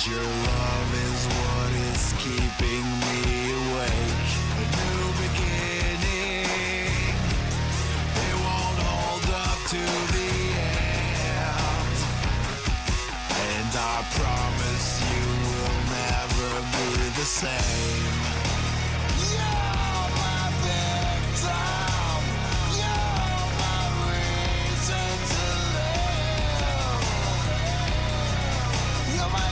Your love is what is keeping me awake. A new beginning, it won't hold up to the end. And I promise you will never be the same. You're my victim, you're my reason to live. You're my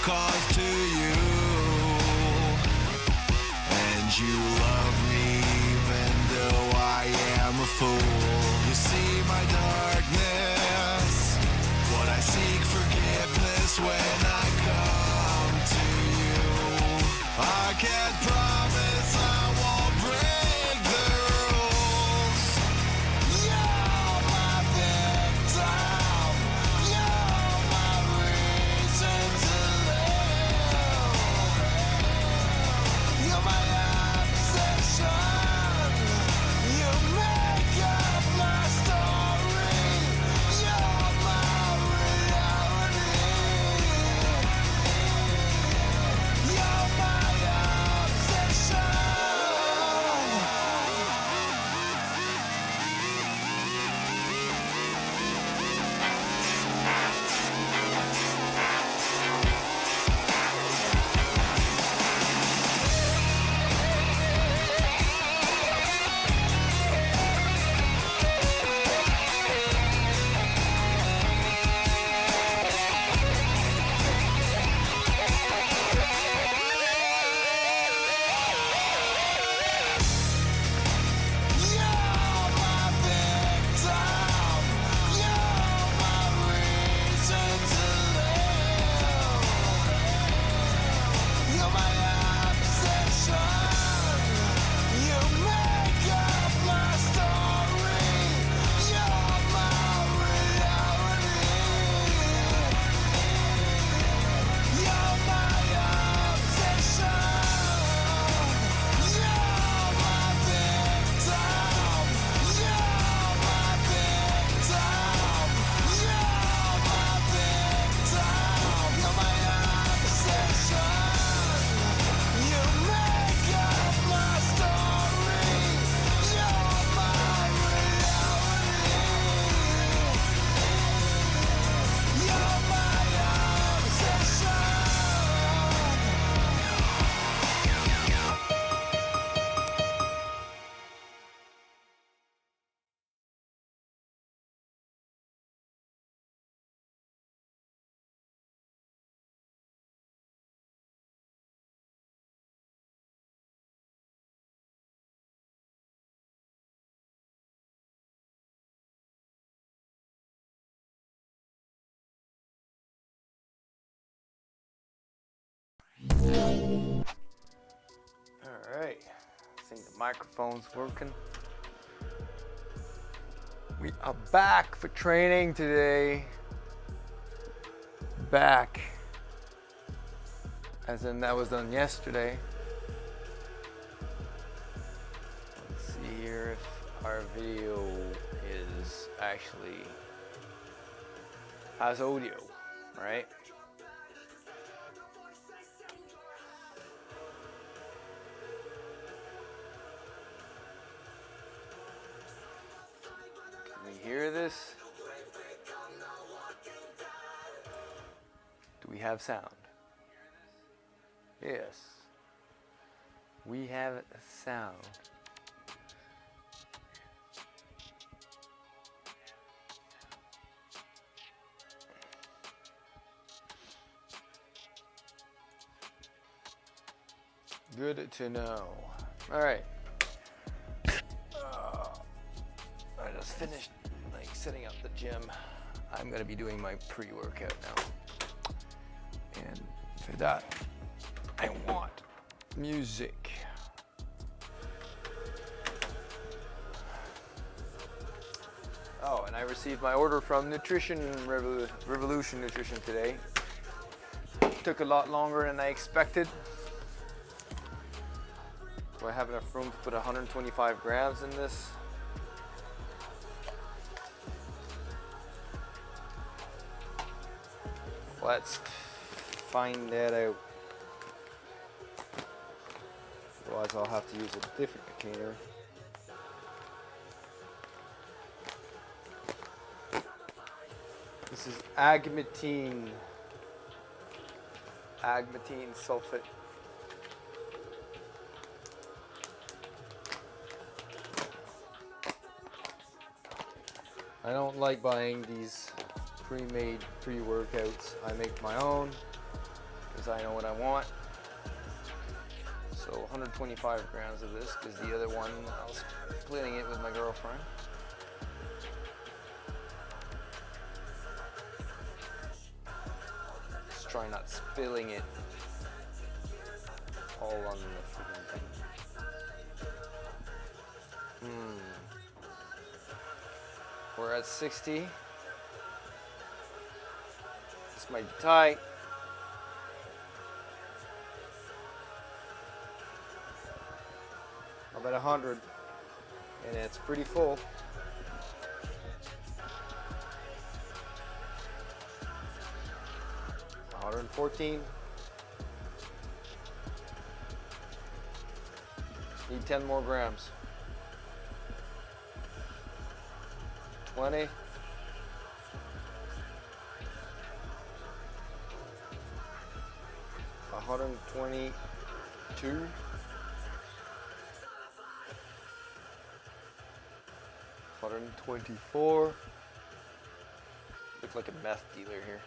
cause to you, and you love me even though I am a fool. You see my darkness, what I seek forgiveness when I come to you. I can't promise I won't break the rules. You're my victim, you're my reason to you're my obsession. You make up my story. You're my reality. You're my obsession. Alright, I think the microphone's working. We are back for training today. Back. As in that was done yesterday. Let's see here if our video is actually has audio, right? Hear this? Do we have sound? Yes. We have a sound. Good to know. All right. I just finished setting up the gym. I'm gonna be doing my pre-workout now. And for that, I want music. Oh, and I received my order from Revolution Nutrition today. Took a lot longer than I expected. Do I have enough room to put 125 grams in this? Let's find that out. Otherwise I'll have to use a different container. This is agmatine sulfate. I don't like buying these pre-made pre-workouts. I make my own because I know what I want. So 125 grams of this, because the other one I was splitting it with my girlfriend. Just try not spilling it all on the freaking thing. We're at 60. This might be tight. About 100, and it's pretty full. $114. Need 10 more grams. 20. $122. $124. Look like a meth dealer here.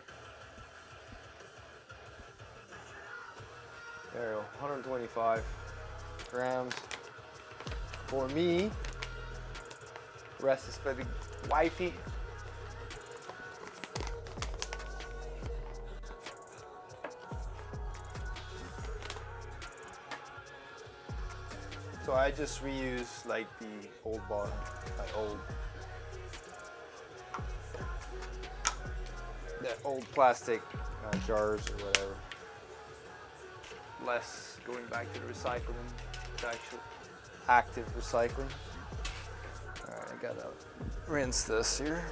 There we go. 125 grams for me. The rest is for the wifey. So I just reuse like the old bottle, the old plastic jars or whatever. Less going back to the recycling, to actual active recycling. All right, I gotta rinse this here.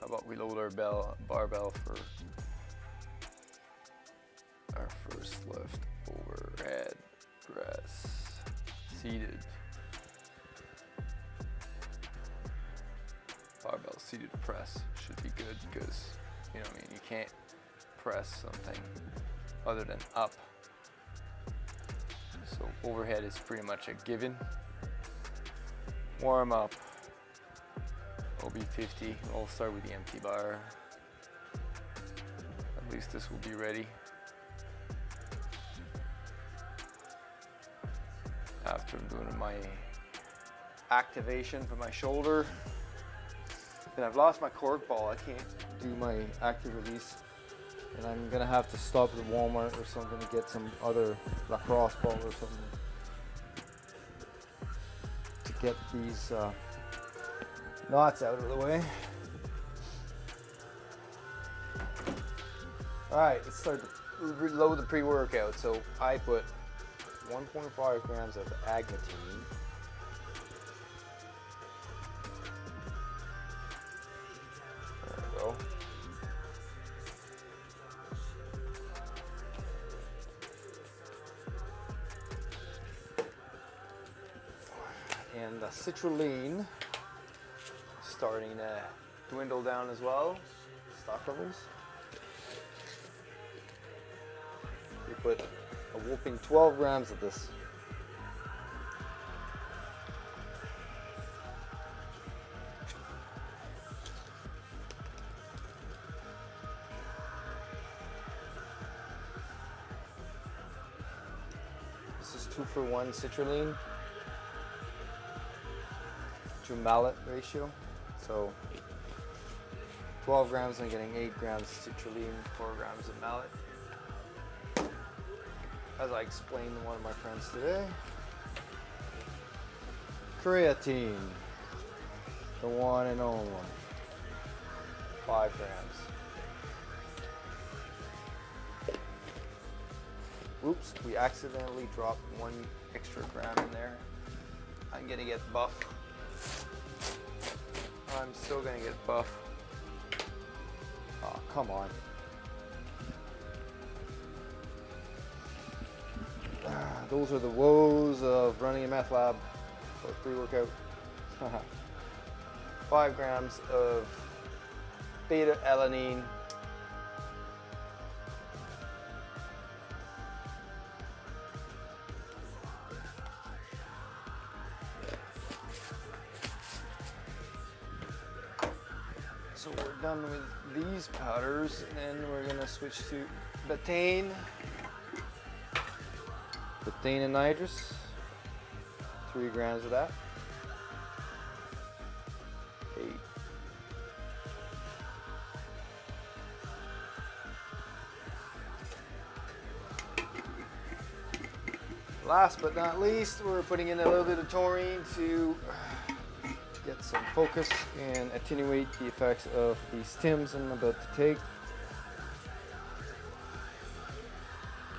How about we load our barbell for our first lift? Overhead press, seated. Barbell seated press should be good because, you know what I mean, you can't press something other than up. So overhead is pretty much a given. Warm up. OB50, I'll start with the empty bar. At least this will be ready. After I'm doing my activation for my shoulder. And I've lost my cork ball, I can't do my active release. And I'm gonna have to stop at Walmart or something to get some other lacrosse ball or something to get these knots out of the way. All right, let's start to reload the pre-workout. So I put 1.5 grams of agmatine. There we go. And the citrulline starting to dwindle down as well. Stock levels. We put a whooping 12 grams of this. This is 2-for-1 citrulline to mallet ratio. So 12 grams, I'm getting 8 grams citrulline, 4 grams of mallet. As I explained to one of my friends today. Creatine, the one and only one. 5 grams. Oops, we accidentally dropped 1 extra gram in there. I'm gonna get buff. I'm still gonna get buff. Oh, come on. Those are the woes of running a meth lab or pre-workout. 5 grams of beta alanine. So we're done with these powders, and then we're gonna switch to betaine. Betaine anhydrous, 3 grams of that. 8. Last but not least, we're putting in a little bit of taurine to get some focus and attenuate the effects of the stims I'm about to take.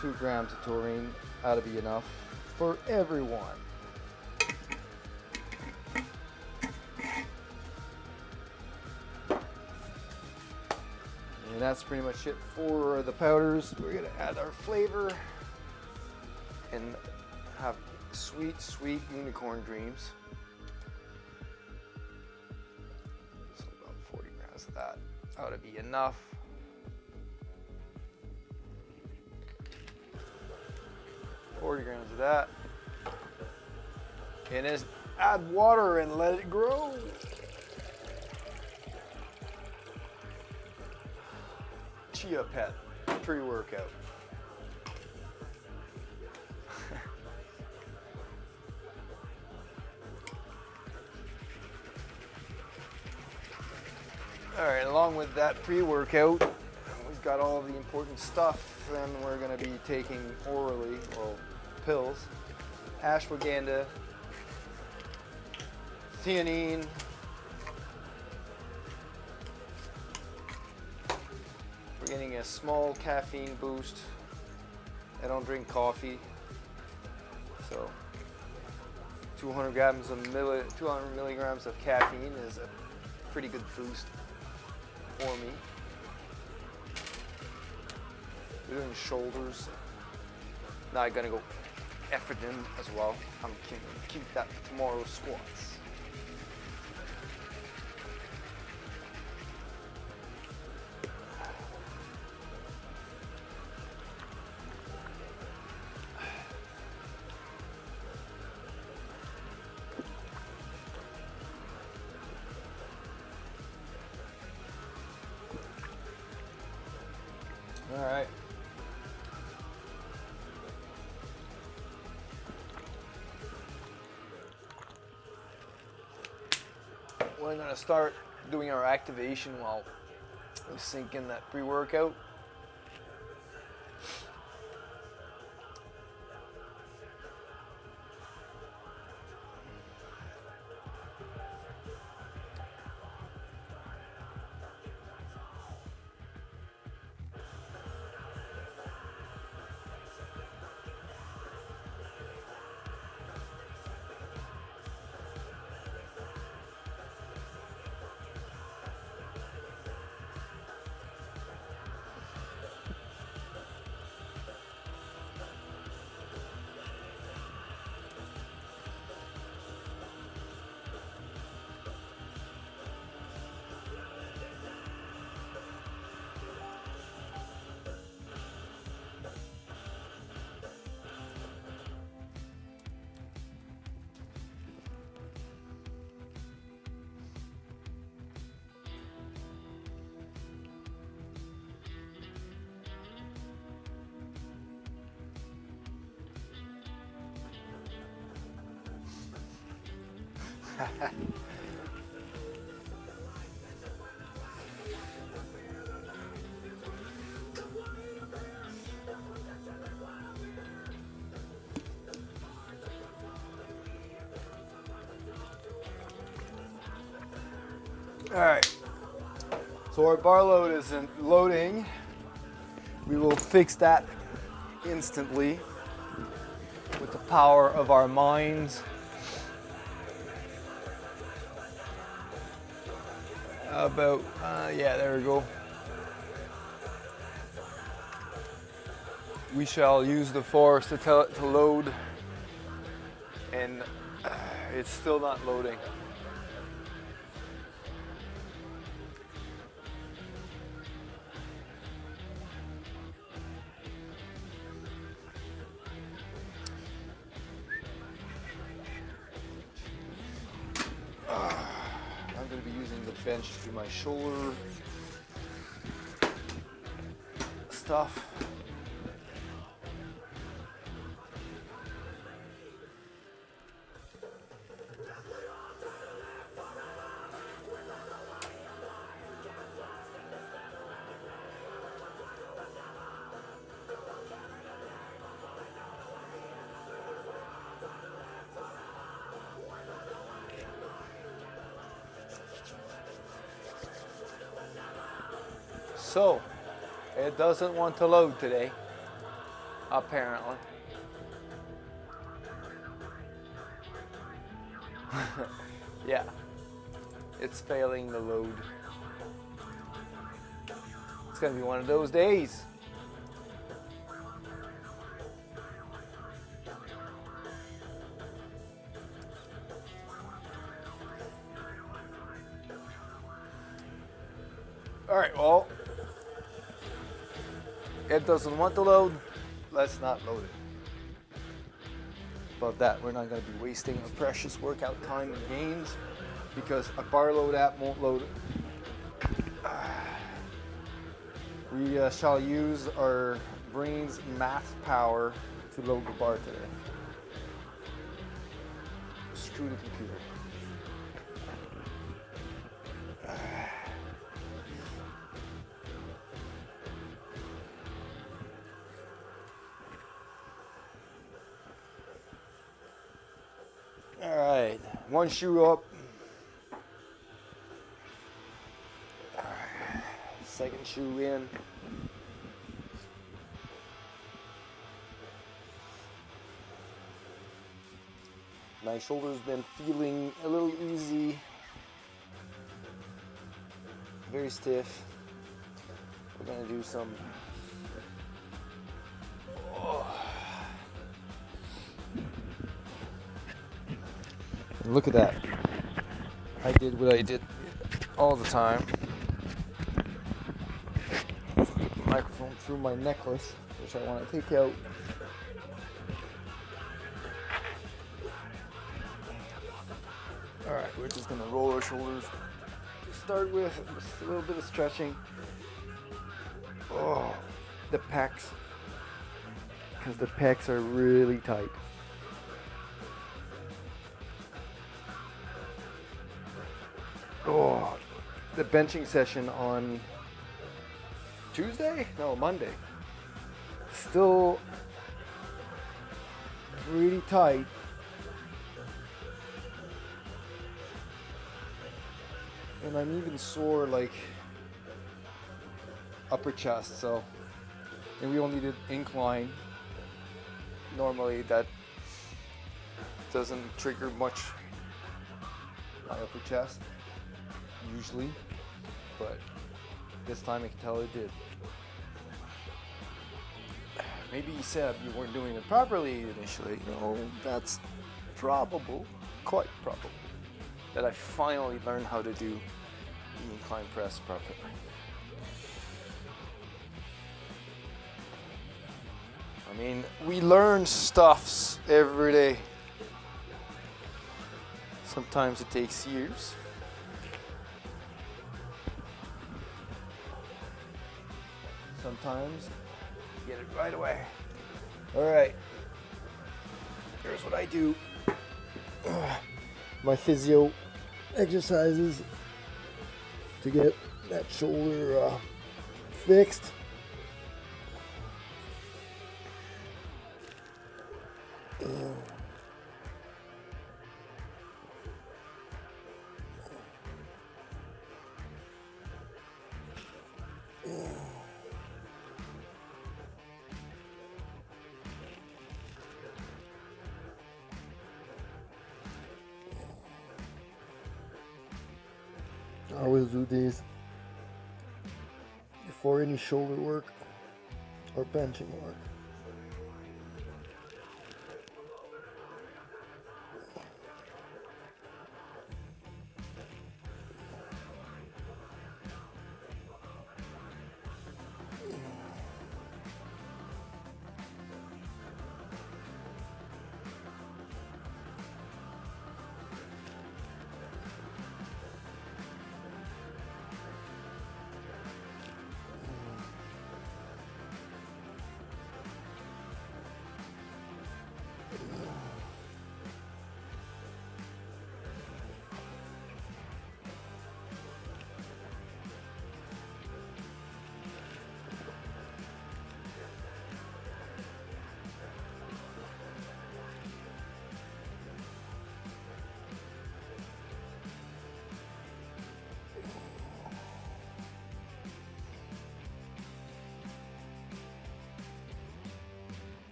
2 grams of taurine ought to be enough for everyone. And that's pretty much it for the powders. We're gonna add our flavor and have sweet, sweet unicorn dreams. So about 40 grams of that ought to be enough. Grams of that, and just add water and let it grow. Chia Pet pre-workout. All right, along with that pre-workout, we've got all the important stuff, and we're going to be taking orally, well, pills, ashwagandha, theanine, we're getting a small caffeine boost. I don't drink coffee, so 200 milligrams of caffeine is a pretty good boost for me. We're doing shoulders. Now I'm gonna go effort in as well. I'm gonna keep that for tomorrow's squats. All right. We're going to start doing our activation while we sink in that pre-workout. All right, so our bar load isn't loading. We will fix that instantly with the power of our minds. About, yeah, there we go. We shall use the force to tell it to load, and it's still not loading. I'm going to be using the bench to do my shoulder stuff. So, it doesn't want to load today, apparently. Yeah, it's failing to load. It's gonna be one of those days. All right, well, it doesn't want to load. Let's not load it. Above that, we're not going to be wasting our precious workout time and gains because a bar load app won't load it. We shall use our brain's math power to load the bar today. Screw the computer. All right, one shoe up. All right, second shoe in. My shoulder's been feeling a little easy, very stiff. We're gonna do some. Look at that. I did what I did all the time. Microphone through my necklace, which I want to take out. Alright, we're just going to roll our shoulders. Start with just a little bit of stretching. Oh, the pecs. Because the pecs are really tight. Oh, the benching session on Tuesday? No, Monday. Still really tight. And I'm even sore like upper chest, so, and we only did incline. Normally that doesn't trigger much my upper chest, usually, but this time I can tell it did. Maybe Seb, you weren't doing it properly initially. No, that's probable, quite probable, that I finally learned how to do the incline press properly. I mean, we learn stuffs every day. Sometimes it takes years. Sometimes you get it right away. All right. Here's what I do. my physio exercises to get that shoulder fixed. I always do these before any shoulder work or benching work.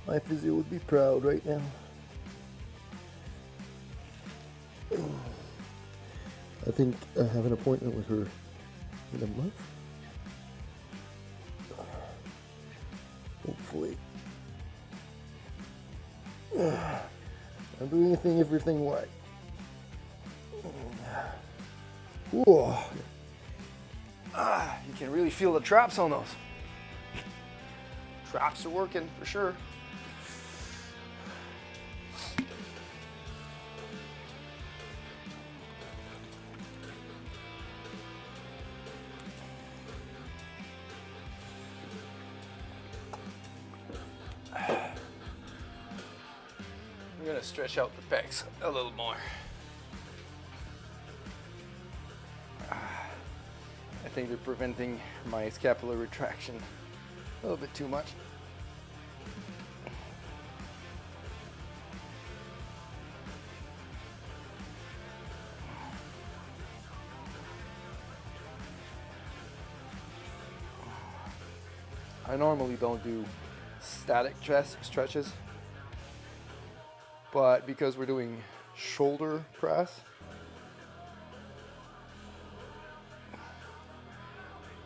My physio would be proud right now. I think I have an appointment with her in a month. Hopefully. I'm doing everything right. Whoa. You can really feel the traps on those. Traps are working for sure. I'm gonna stretch out the pecs a little more. I think they're preventing my scapular retraction a little bit too much. I normally don't do static chest stretches, but because we're doing shoulder press,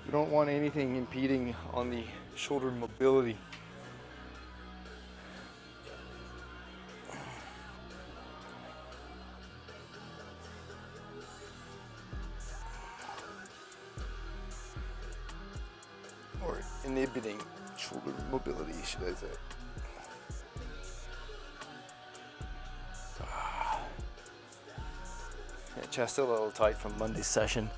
we don't want anything impeding on the shoulder mobility. Or inhibiting shoulder mobility, should I say. Yeah, chest still a little tight from Monday's session.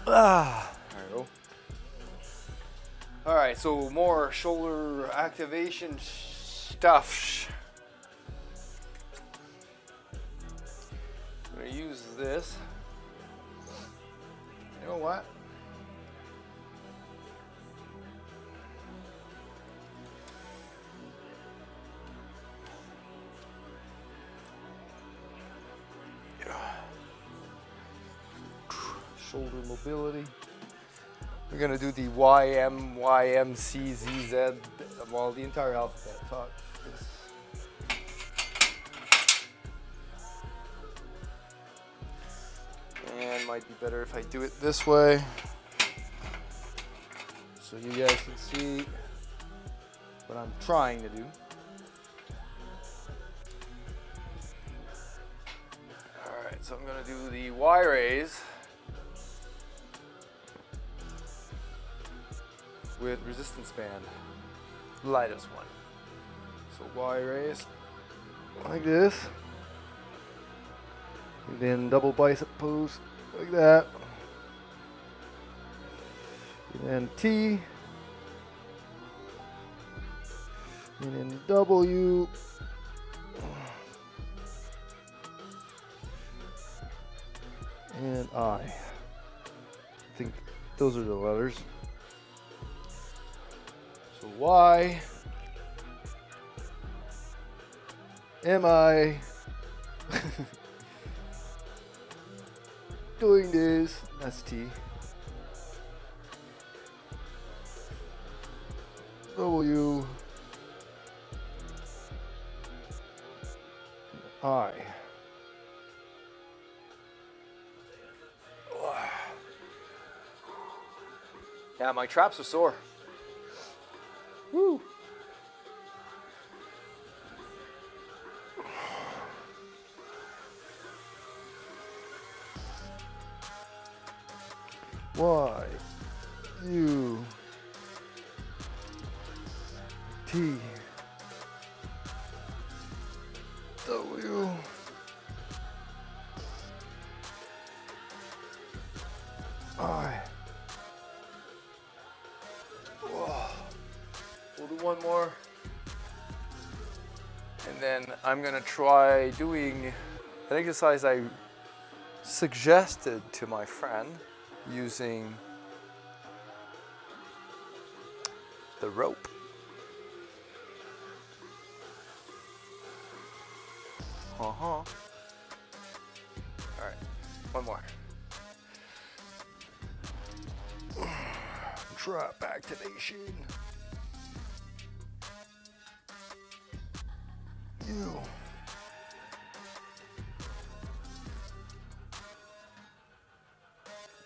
There we go. All right, so more shoulder activation stuff. I'm gonna use this. You know what? Shoulder mobility. We're gonna do the YMCZZ, well, the entire alphabet. Fuck this. And might be better if I do it this way, so you guys can see what I'm trying to do. All right, so I'm gonna do the Y raise with resistance band, lightest one. So Y raise. like this. And then double bicep pose like that. And then T. And then W. And I think those are the letters. So why am I doing this? That's T. W. I. Yeah, my traps are sore. Woo. Y, U, T, W, I. Whoa. We'll do one more. And then I'm gonna try doing an exercise I suggested to my friend using the rope. All right, one more. Trap activation. U.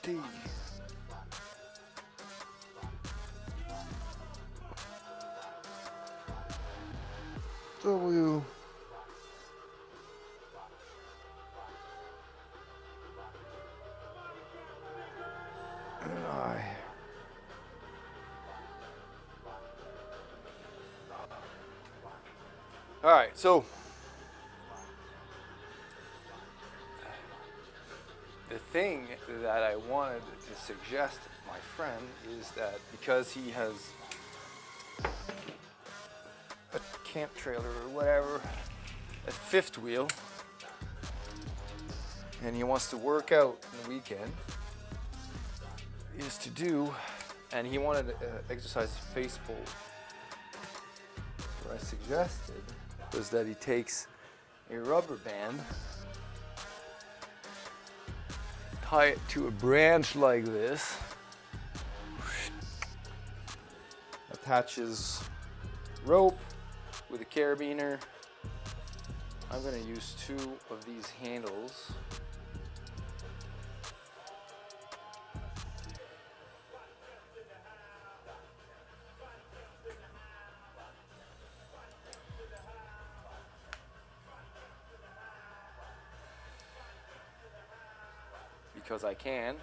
D. W. And I. All right, so the thing that I wanted to suggest to my friend is that because he has a camp trailer or whatever, a fifth wheel, and he wants to work out on the weekend, is to do, and he wanted to exercise face pull. What I suggested was that he takes a rubber band, tie it to a branch like this, attaches rope with a carabiner. I'm going to use 2 of these handles. Because I can,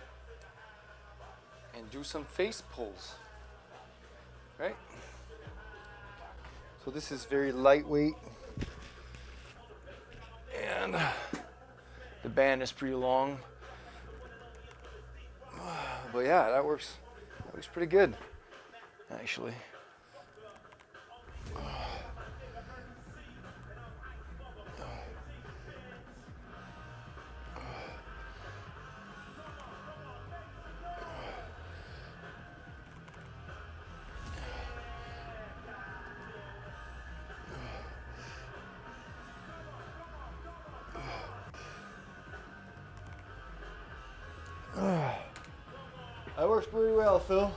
and do some face pulls, right? So this is very lightweight, and the band is pretty long, but yeah, that works pretty good, actually. That works pretty well, Phil.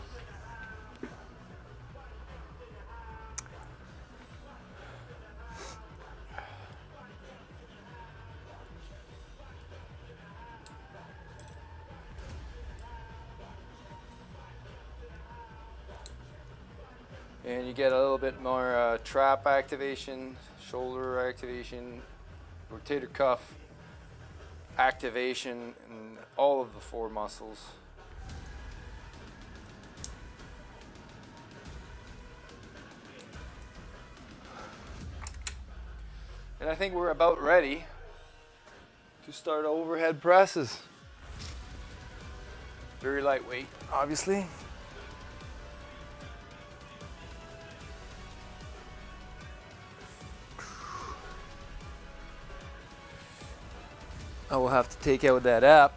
And you get a little bit more trap activation, shoulder activation, rotator cuff activation, and all of the 4 muscles. And I think we're about ready to start overhead presses. Very lightweight, obviously. I will have to take out that app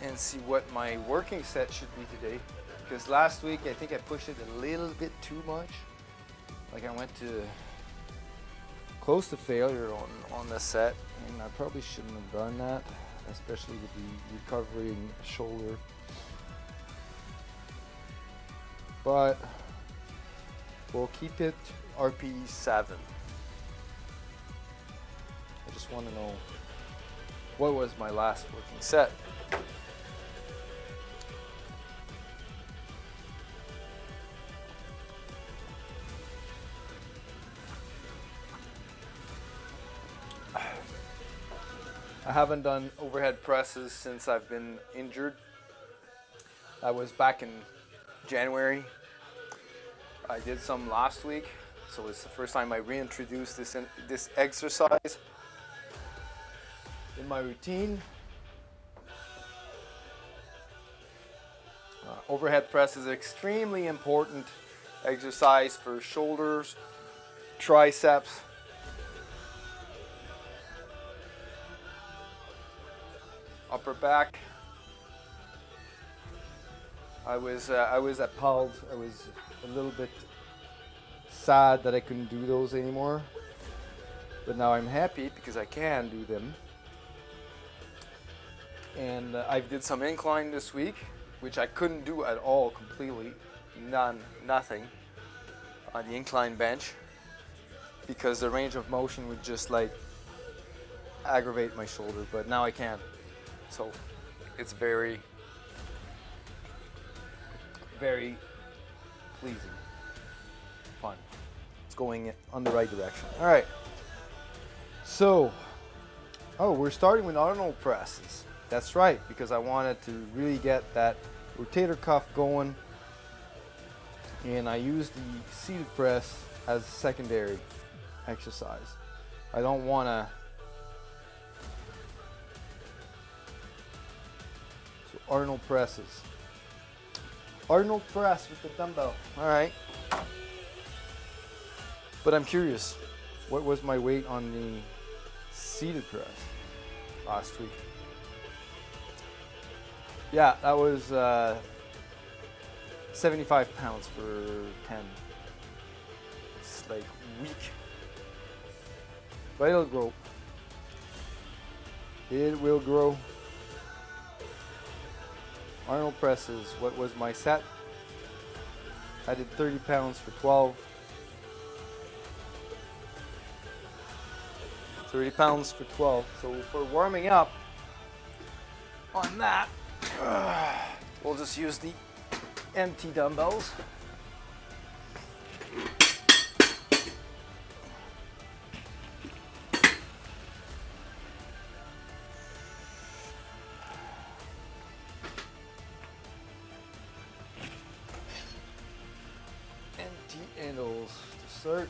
and see what my working set should be today. Because last week I think I pushed it a little bit too much. Like I went to close to failure on the set, and I probably shouldn't have done that, especially with the recovering shoulder. But we'll keep it RPE 7. I just want to know what was my last working set. I haven't done overhead presses since I've been injured. I was back in January. I did some last week, so it's the first time I reintroduced this exercise in my routine. Overhead press is an extremely important exercise for shoulders, triceps, upper back. I was at Paul's. I was a little bit sad that I couldn't do those anymore, but now I'm happy because I can do them. And I did some incline this week, which I couldn't do at all, completely, nothing on the incline bench, because the range of motion would just like aggravate my shoulder, but now I can. So it's very, very pleasing, fun. It's going on the right direction. All right. So, we're starting with Arnold presses. That's right, because I wanted to really get that rotator cuff going, and I used the seated press as a secondary exercise. I don't want to. So Arnold presses. Arnold press with the dumbbell. All right. But I'm curious, what was my weight on the seated press last week? Yeah, that was 75 pounds for 10. It's like weak. But it'll grow. It will grow. Arnold presses, what was my set? I did 30 pounds for 12. 30 pounds for 12. So for warming up on that, we'll just use the empty dumbbells. Empty handles to start.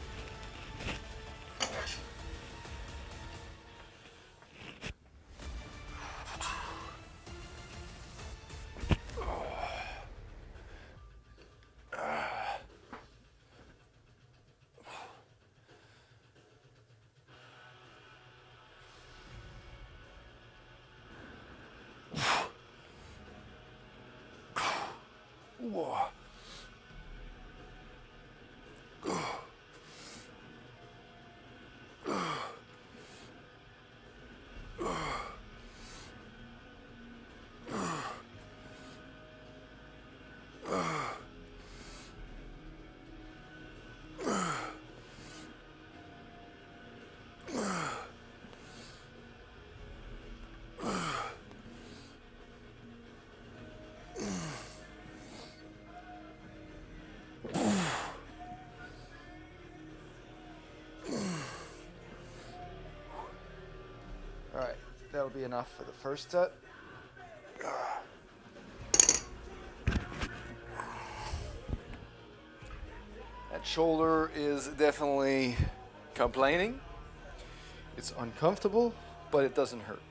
Whoa. All right, that'll be enough for the first set. That shoulder is definitely complaining. It's uncomfortable, but it doesn't hurt.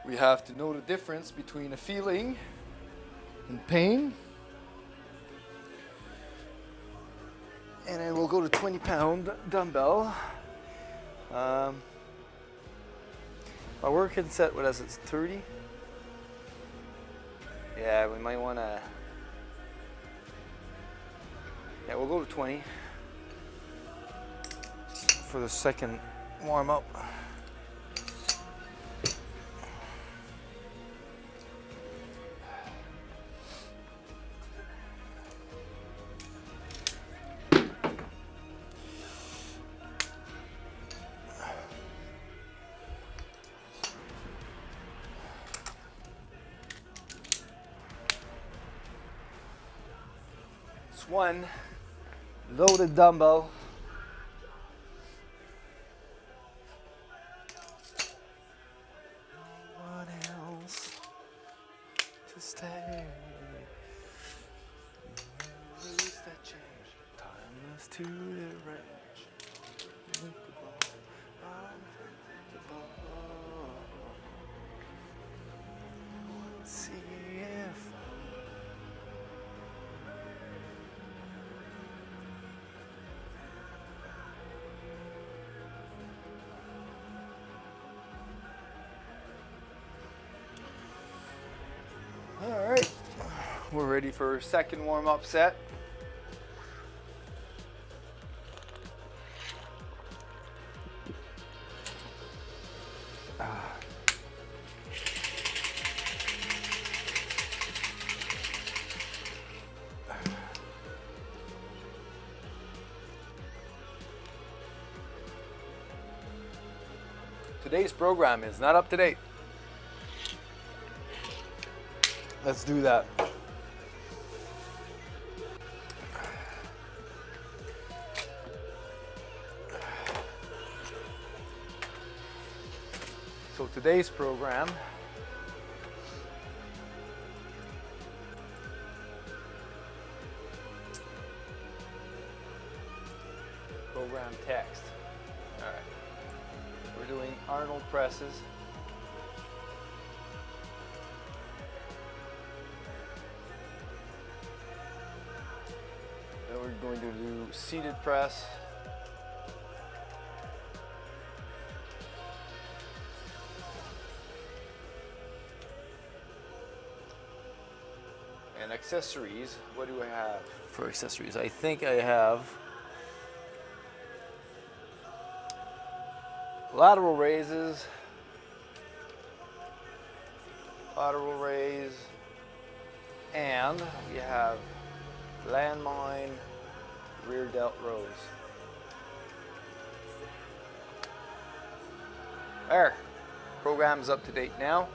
We have to know the difference between a feeling and pain. And then we'll go to 20-pound dumbbell. My working set, what is it, 30? Yeah, we might want to, yeah, we'll go to 20 for the second warm up. It's one loaded dumbbell. What else to stay? Memories that change, timeless to the range. Unthinkable, unthinkable. See if all right, we're ready for our second warm-up set. Today's program is not up to date. Let's do that. So today's program text. All right. We're doing Arnold presses. Then we're going to do seated press. And accessories, what do I have for accessories? I think I have lateral raises, lateral raise, and we have landmine rear delt rows. There, program's up to date now.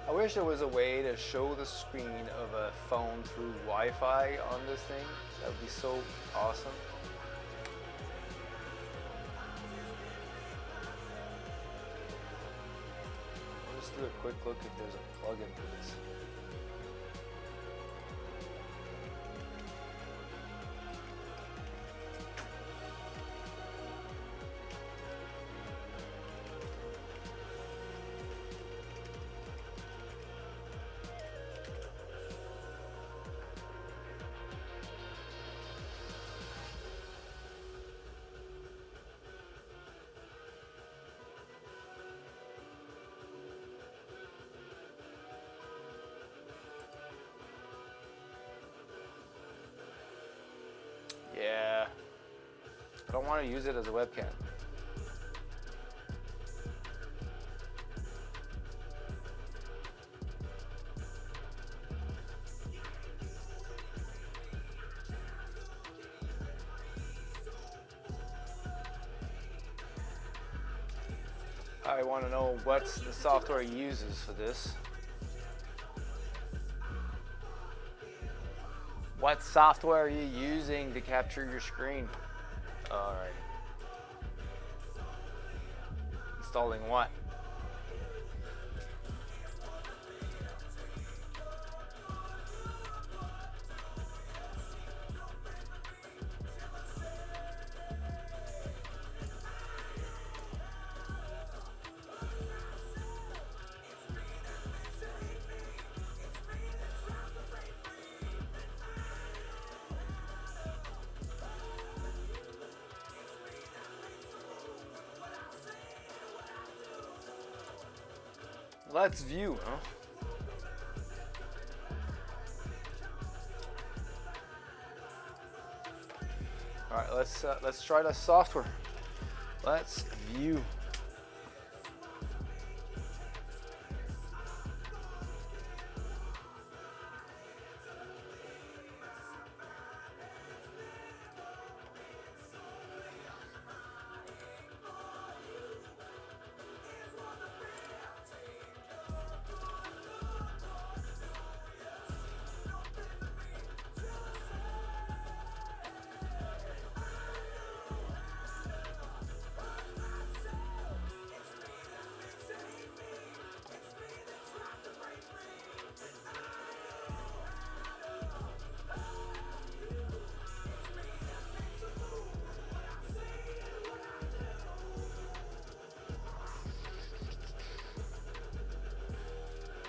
I wish there was a way to show the screen of a phone through Wi-Fi on this thing. That would be so awesome. I'll just do a quick look if there's a plug-in for this. Yeah, I don't want to use it as a webcam. I want to know what's the software he uses for this. What software are you using to capture your screen? All right. Installing what? Let's view, huh? All right, let's try the software. Let's view.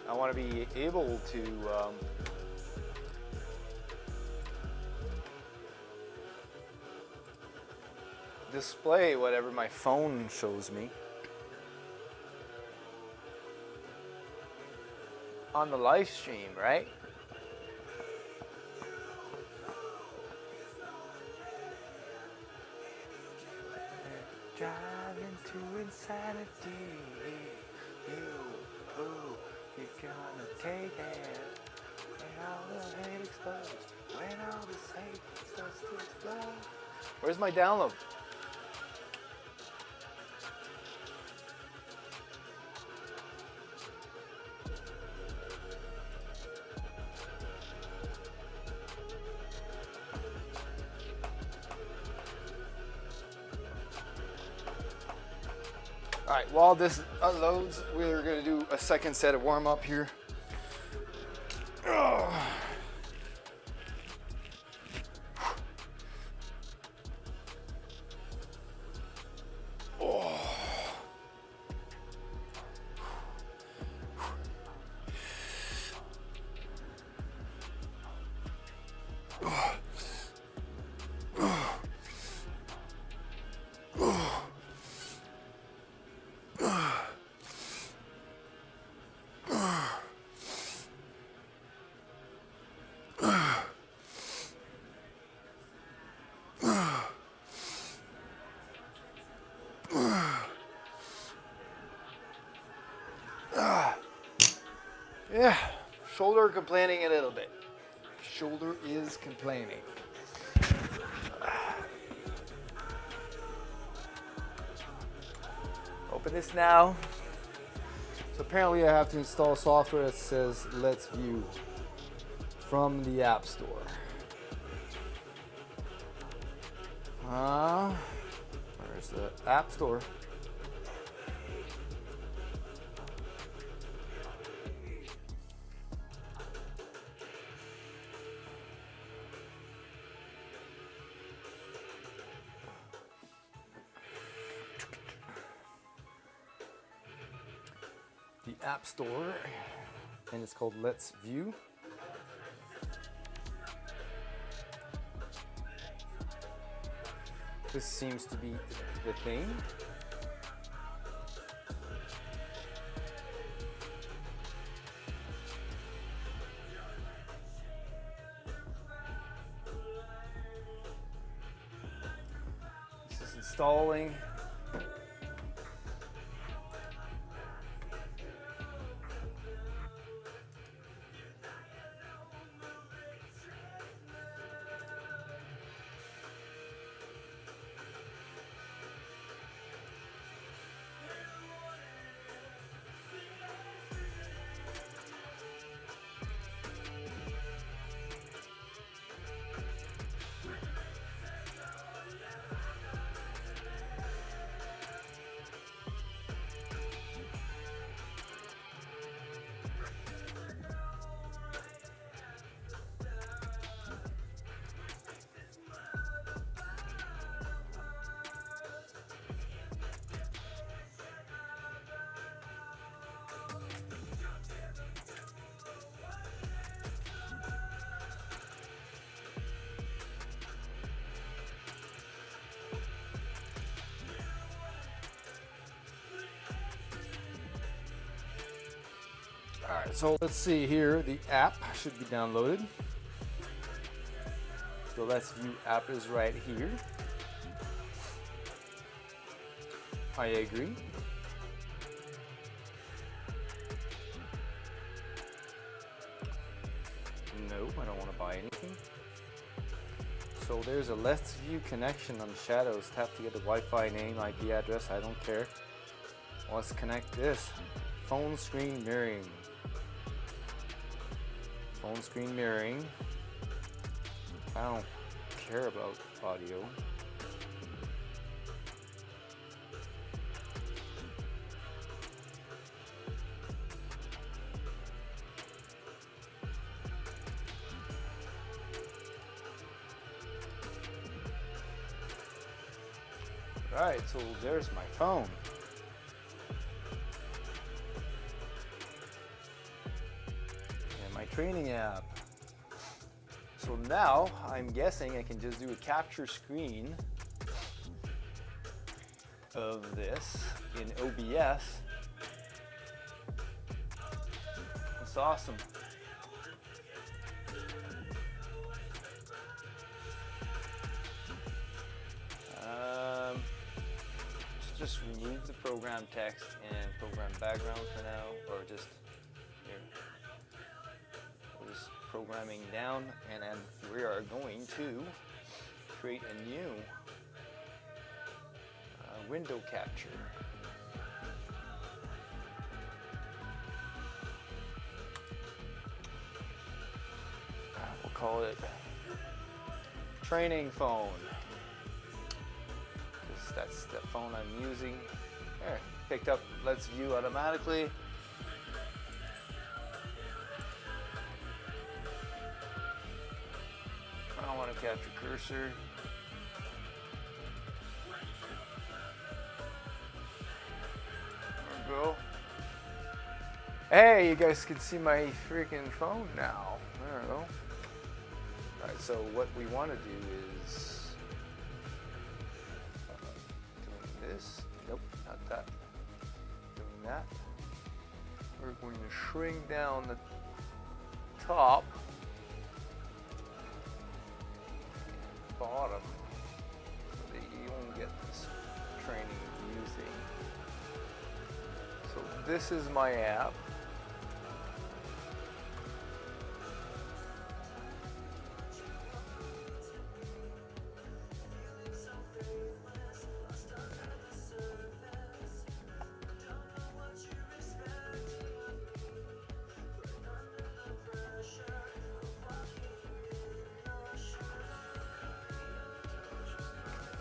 I want to be able to display whatever my phone shows me on the live stream, right? Driving to insanity. You're gonna take it when all the hate explodes, when all this hate starts to explode. Where's my download? All right, while this unloads, we're gonna do a second set of warm up here. Yeah, shoulder complaining a little bit. Shoulder is complaining. Open this now. So apparently I have to install software that says Let's View from the App Store. Where's the App Store? The App Store, and it's called Let's View. This seems to be the thing. This is installing. Alright, so let's see here. The app should be downloaded. The Let's View app is right here. I agree. No, I don't want to buy anything. So there's a Let's View connection on the shadows. Tap to get the Wi-Fi name, IP address. I don't care. Let's connect this. Phone screen mirroring. Phone screen mirroring. I don't care about audio. Right, so there's my phone. And my training app. So now I'm guessing I can just do a capture screen of this in OBS. That's awesome. Just remove the program text and program background for now, or just here. We're just programming down, and then we are going to create a new window capture. We'll call it training phone. That's the phone I'm using. There, picked up Let's View automatically. I don't want to capture cursor. There we go. Hey, you guys can see my freaking phone now. There we go. Alright, so what we want to do is this. Nope, not that. Doing that. We're going to shrink down the top, bottom, so that you won't get this training view thing. So this is my app.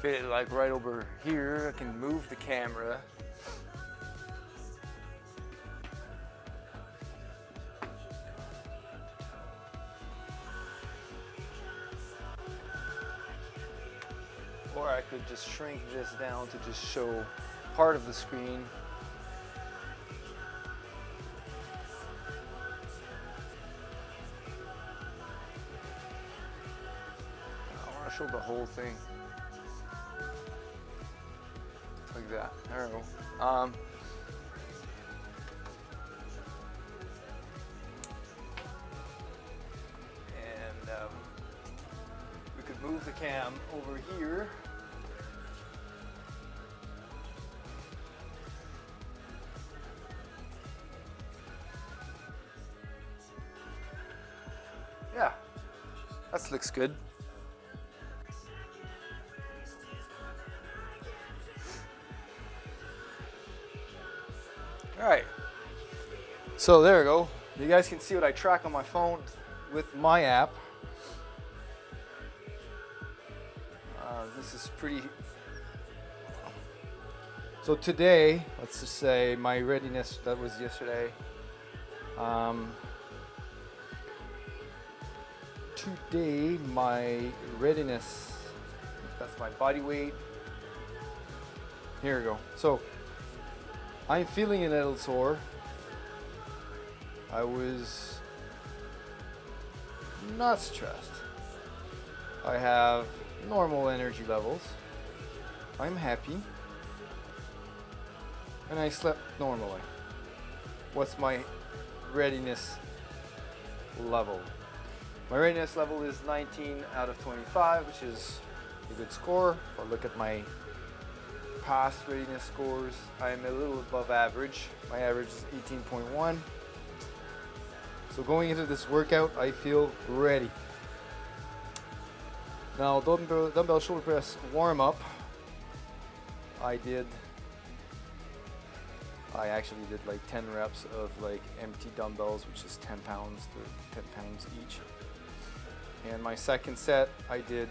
Fit it like right over here. I can move the camera. Or I could just shrink this down to just show part of the screen. I want to show the whole thing. Like that. There we go. We could move the cam over here. Yeah, that looks good. Alright, so there we go. You guys can see what I track on my phone with my app. This is pretty... So today, let's just say my readiness, that was yesterday. Today, my readiness, that's my body weight. Here we go. So, I'm feeling a little sore. I was not stressed. I have normal energy levels. I'm happy. And I slept normally. What's my readiness level. My readiness level is 19 out of 25, which is a good score. If I look at my past readiness scores, I'm a little above average. My average is 18.1. So going into this workout, I feel ready. Now, dumbbell shoulder press warm up. I actually did like 10 reps of like empty dumbbells, which is 10 pounds to 10 pounds each. And my second set, I did,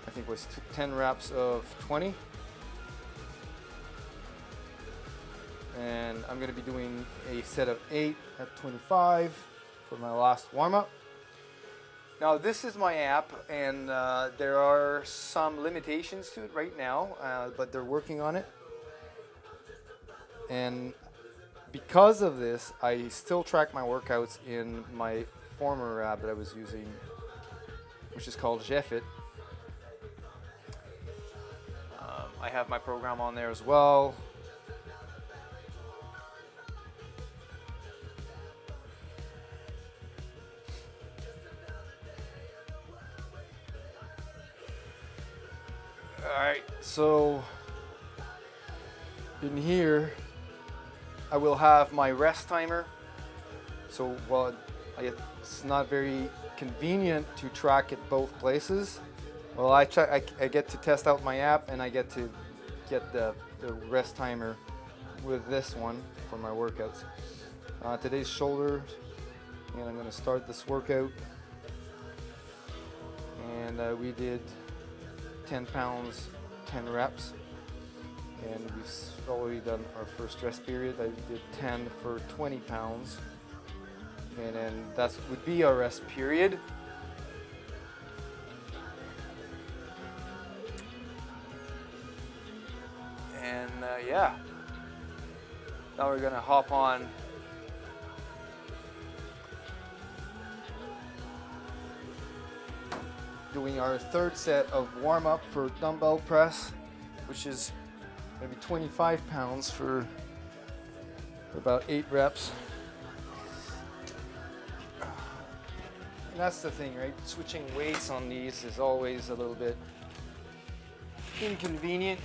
I think was 10 reps of 20. And I'm gonna be doing a set of 8 at 25 for my last warm up. Now this is my app, and there are some limitations to it right now, but they're working on it. And because of this, I still track my workouts in my former app that I was using, which is called Jeffit. I have my program on there as well. Alright, so in here I will have my rest timer. So while it's not very convenient to track it both places, well, I get to test out my app, and I get to get the rest timer with this one for my workouts. Today's shoulder, and I'm going to start this workout. And we did 10 pounds, 10 reps. And we've already done our first rest period. I did 10 for 20 pounds. And then that would be our rest period. And yeah, now we're gonna hop on doing our third set of warm up for dumbbell press, which is maybe 25 pounds for about 8 reps. And that's the thing, right? Switching weights on these is always a little bit inconvenient.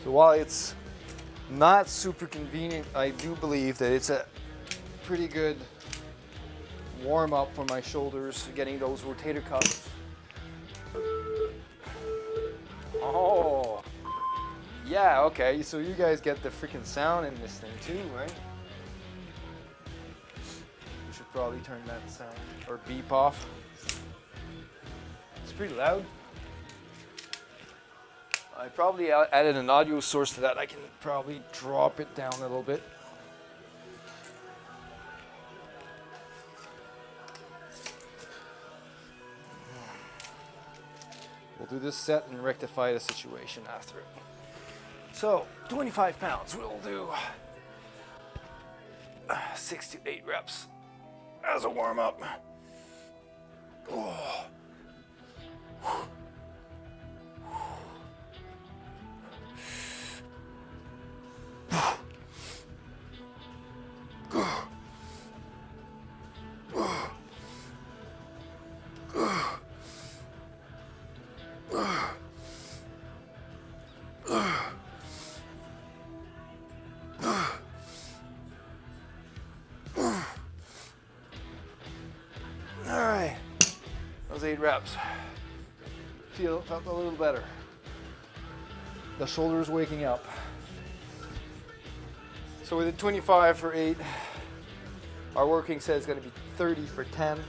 So while it's not super convenient, I do believe that it's a pretty good warm up for my shoulders, getting those rotator cuffs. Oh, yeah, okay, so you guys get the freaking sound in this thing too, right? We should probably turn that sound or beep off. It's pretty loud. I probably added an audio source to that. I can probably drop it down a little bit. We'll do this set and rectify the situation after it. So, 25 pounds, we'll do 6 to 8 reps as a warm up. Oh. All right, those 8 reps. Felt a little better. The shoulder's waking up. So we did 25 for 8. Our working set is going to be 30 for 10.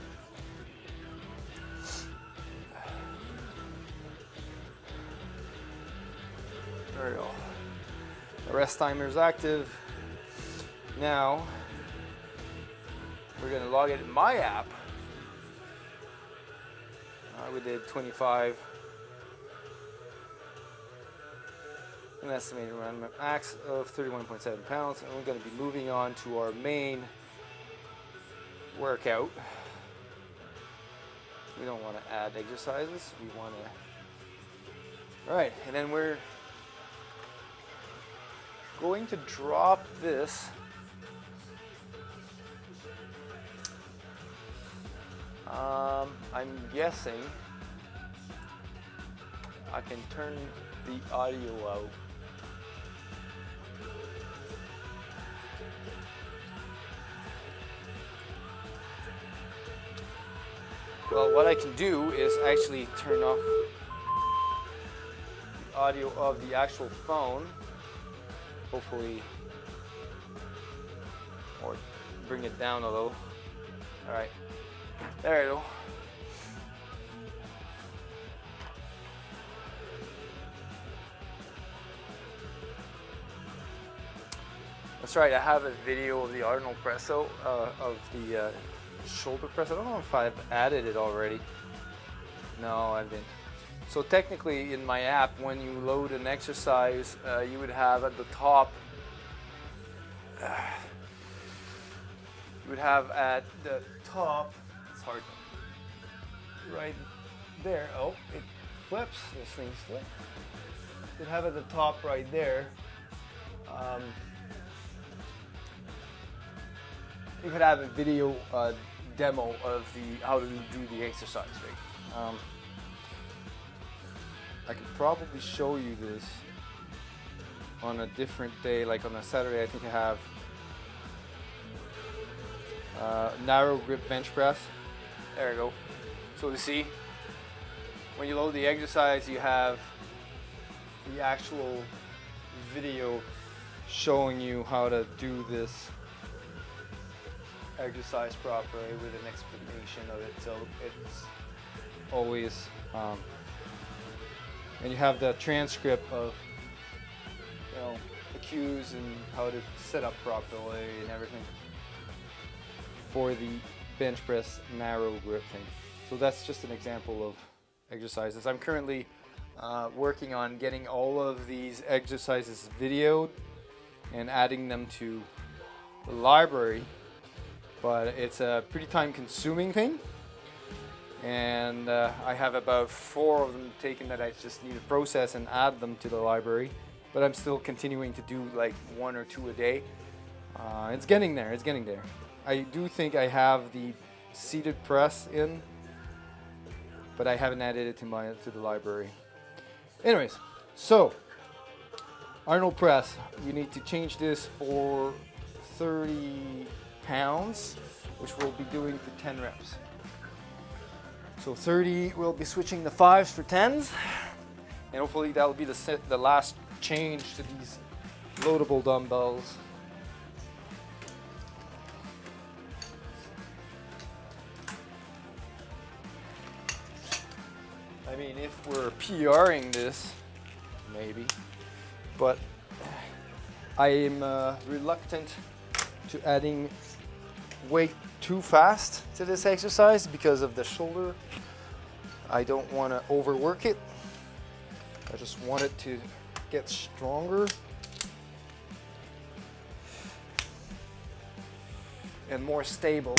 There we go. The rest timer is active. Now we're going to log it in my app. We did 25. An estimated run max of 31.7 pounds, and we're going to be moving on to our main workout. We don't want to add exercises. We want to All right, and then we're going to drop this I'm guessing I can turn the audio out. Well, what I can do is actually turn off the audio of the actual phone, hopefully, or bring it down a little. All right, there you go. That's right, I have a video of the Arnold press of the shoulder press. I don't know if I've added it already. No, I didn't. So technically in my app, when you load an exercise, you would have at the top, it's hard, right there, oh, it flips, this thing's flipped. You'd have at the top right there, you could have a video demo of how to do the exercise, right? I could probably show you this on a different day, like on a Saturday. I think I have narrow grip bench press. There you go. So you see, when you load the exercise, you have the actual video showing you how to do this exercise properly with an explanation of it. So it's always, and you have the transcript of, you know, the cues and how to set up properly and everything for the bench press narrow grip thing. So that's just an example of exercises. I'm currently working on getting all of these exercises videoed and adding them to the library, but it's a pretty time-consuming thing, and I have about 4 of them taken that I just need to process and add them to the library, but I'm still continuing to do like 1 or 2 a day. It's getting there, it's getting there. I do think I have the seated press in, but I haven't added it to the library. Anyways, so Arnold press, you need to change this for 30 pounds, which we'll be doing for 10 reps. So 30, we'll be switching the 5s for 10s, and hopefully that'll be the last change to these loadable dumbbells. I mean, if we're PRing this, maybe, but I am reluctant to adding weight too fast to this exercise because of the shoulder. I don't want to overwork it. I just want it to get stronger and more stable.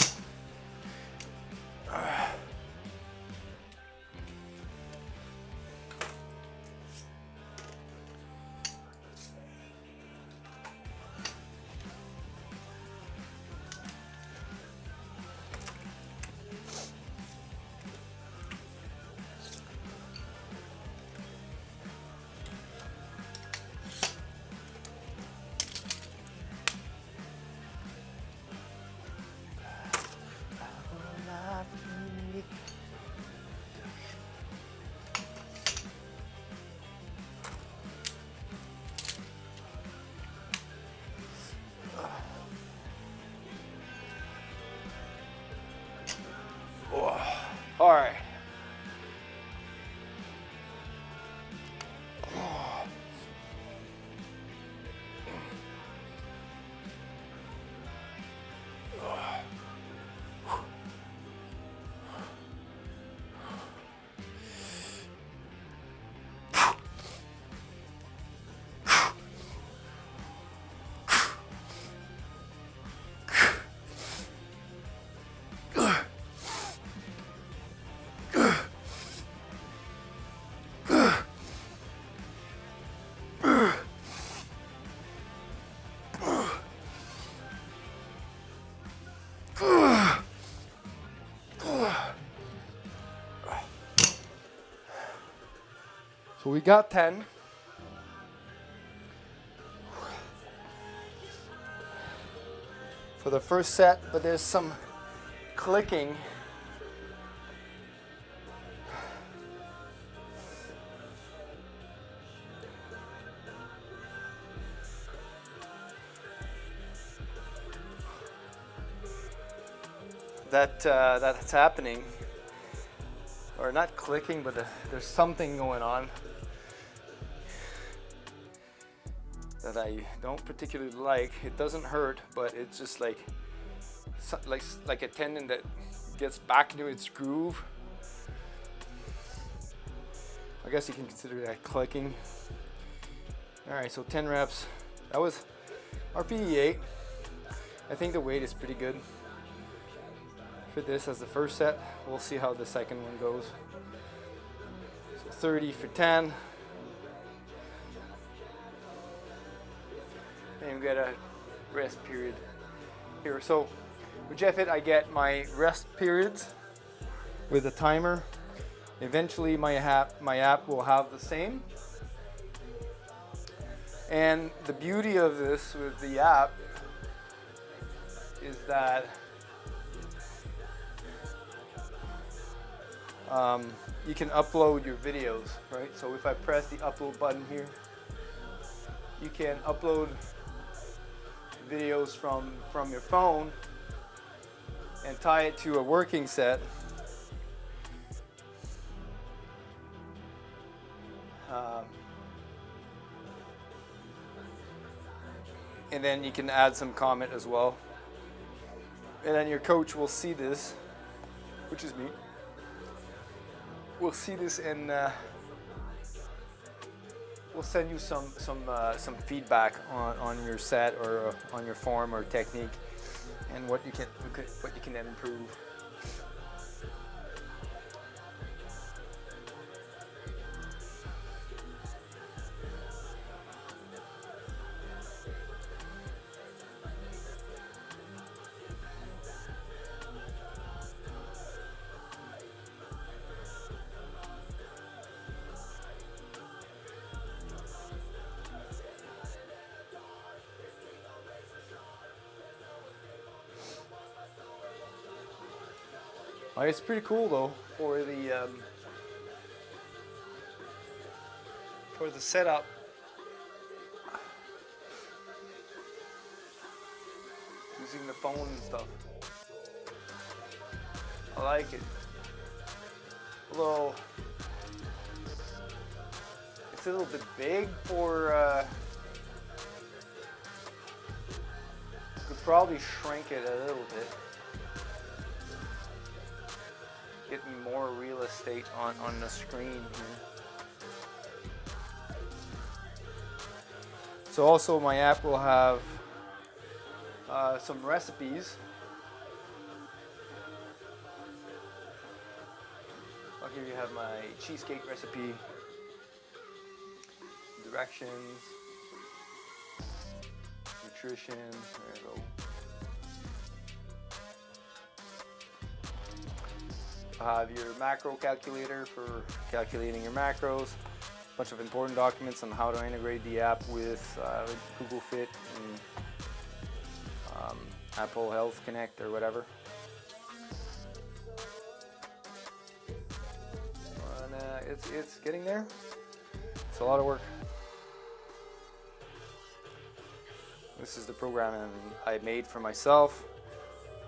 So we got 10. For the first set, but there's some clicking. That's happening, or not clicking, but there's something going on that I don't particularly like. It doesn't hurt, but it's just like a tendon that gets back into its groove. I guess you can consider that clicking. All right, so 10 reps. That was RPE 8. I think the weight is pretty good for this as the first set. We'll see how the second one goes. So 30 for 10. And we get a rest period here. So with JeffIt, I get my rest periods with a timer. Eventually my app will have the same. And the beauty of this with the app is that you can upload your videos, right? So if I press the upload button here, you can upload videos from your phone and tie it to a working set. And then you can add some comment as well. And then your coach will see this, which is me. We'll see this and we'll send you some feedback on your set or on your form or technique, and what you can then improve. It's pretty cool though for the setup. Using the phone and stuff. I like it. Although it's a little bit big for could probably shrink it a little bit. Get me more real estate on the screen here. So also my app will have some recipes. Well, here you have my cheesecake recipe, directions, nutrition, there you go. Have your macro calculator for calculating your macros, a bunch of important documents on how to integrate the app with Google Fit and Apple Health Connect or whatever. And it's getting there. It's a lot of work. This is the program I made for myself.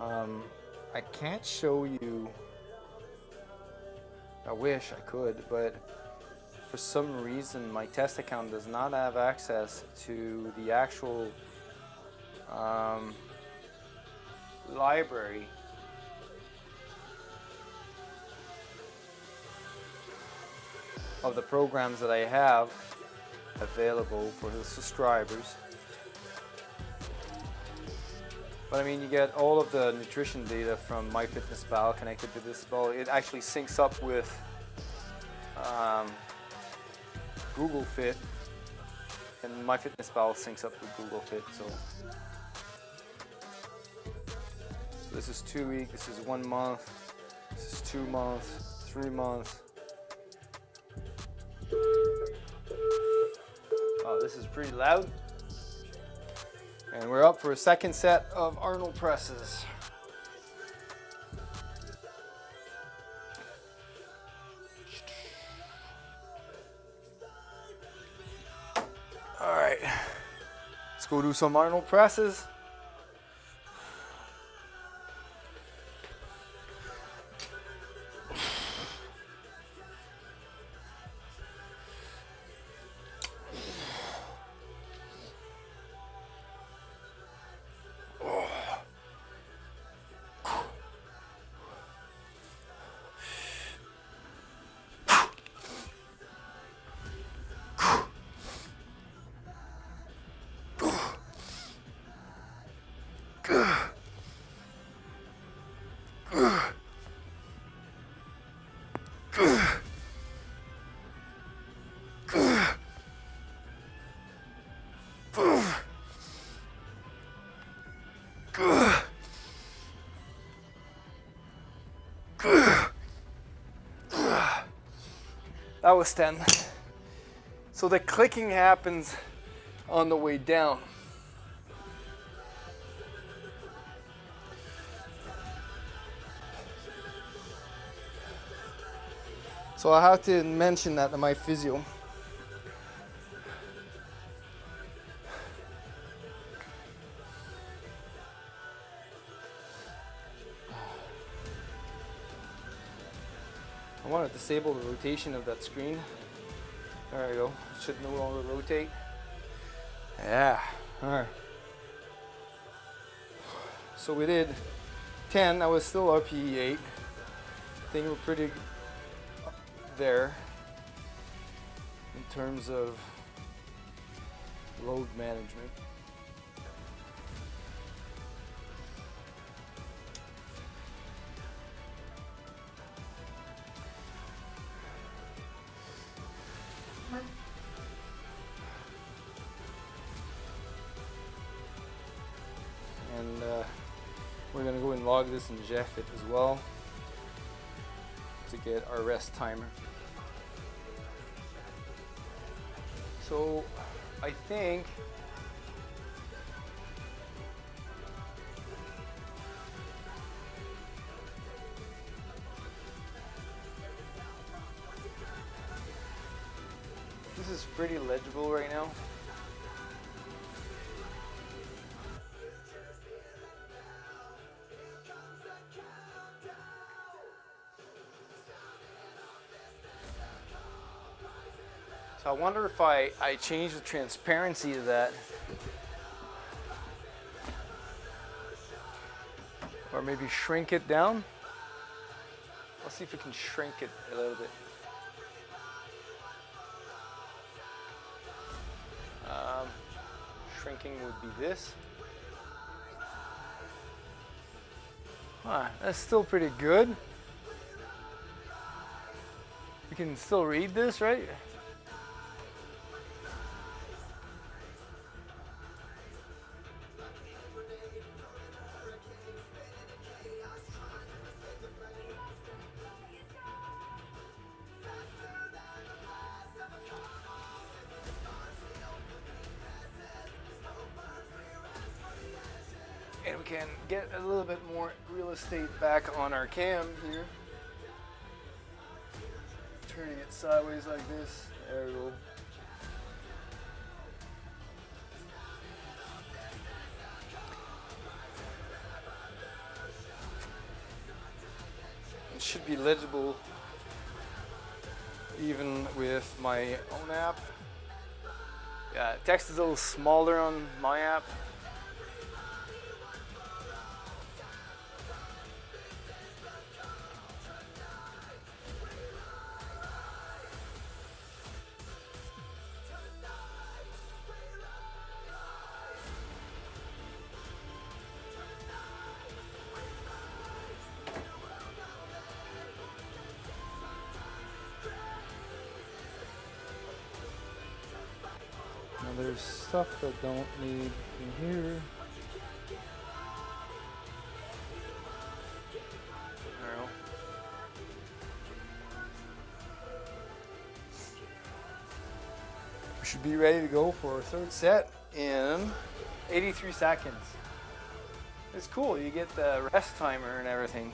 I can't show you. I wish I could, but for some reason my test account does not have access to the actual library of the programs that I have available for the subscribers. But I mean, you get all of the nutrition data from MyFitnessPal connected to this. Well, it actually syncs up with Google Fit, and MyFitnessPal syncs up with Google Fit. So this is 2 weeks, this is 1 month, this is 2 months, 3 months. Oh, this is pretty loud. And we're up for a second set of Arnold presses. All right, let's go do some Arnold presses. That was 10. So the clicking happens on the way down. So I have to mention that to my physio. I want to disable the rotation of that screen. There we go. It should no longer rotate. Yeah. All right. So we did 10. I was still RPE 8. I think we're pretty there in terms of load management. And we're going to go and log this in JFit as well to get our rest timer. So I think this is pretty legible right now. So I wonder if I change the transparency of that, or maybe shrink it down. Let's see if we can shrink it a little bit. Shrinking would be this. That's still pretty good. You can still read this, right? And we can get a little bit more real estate back on our cam here. Turning it sideways like this. There we go. It should be legible even with my own app. Yeah, text is a little smaller on my app. Now there's stuff that don't need in here. Should be ready to go for a third set in 83 seconds. It's cool, you get the rest timer and everything.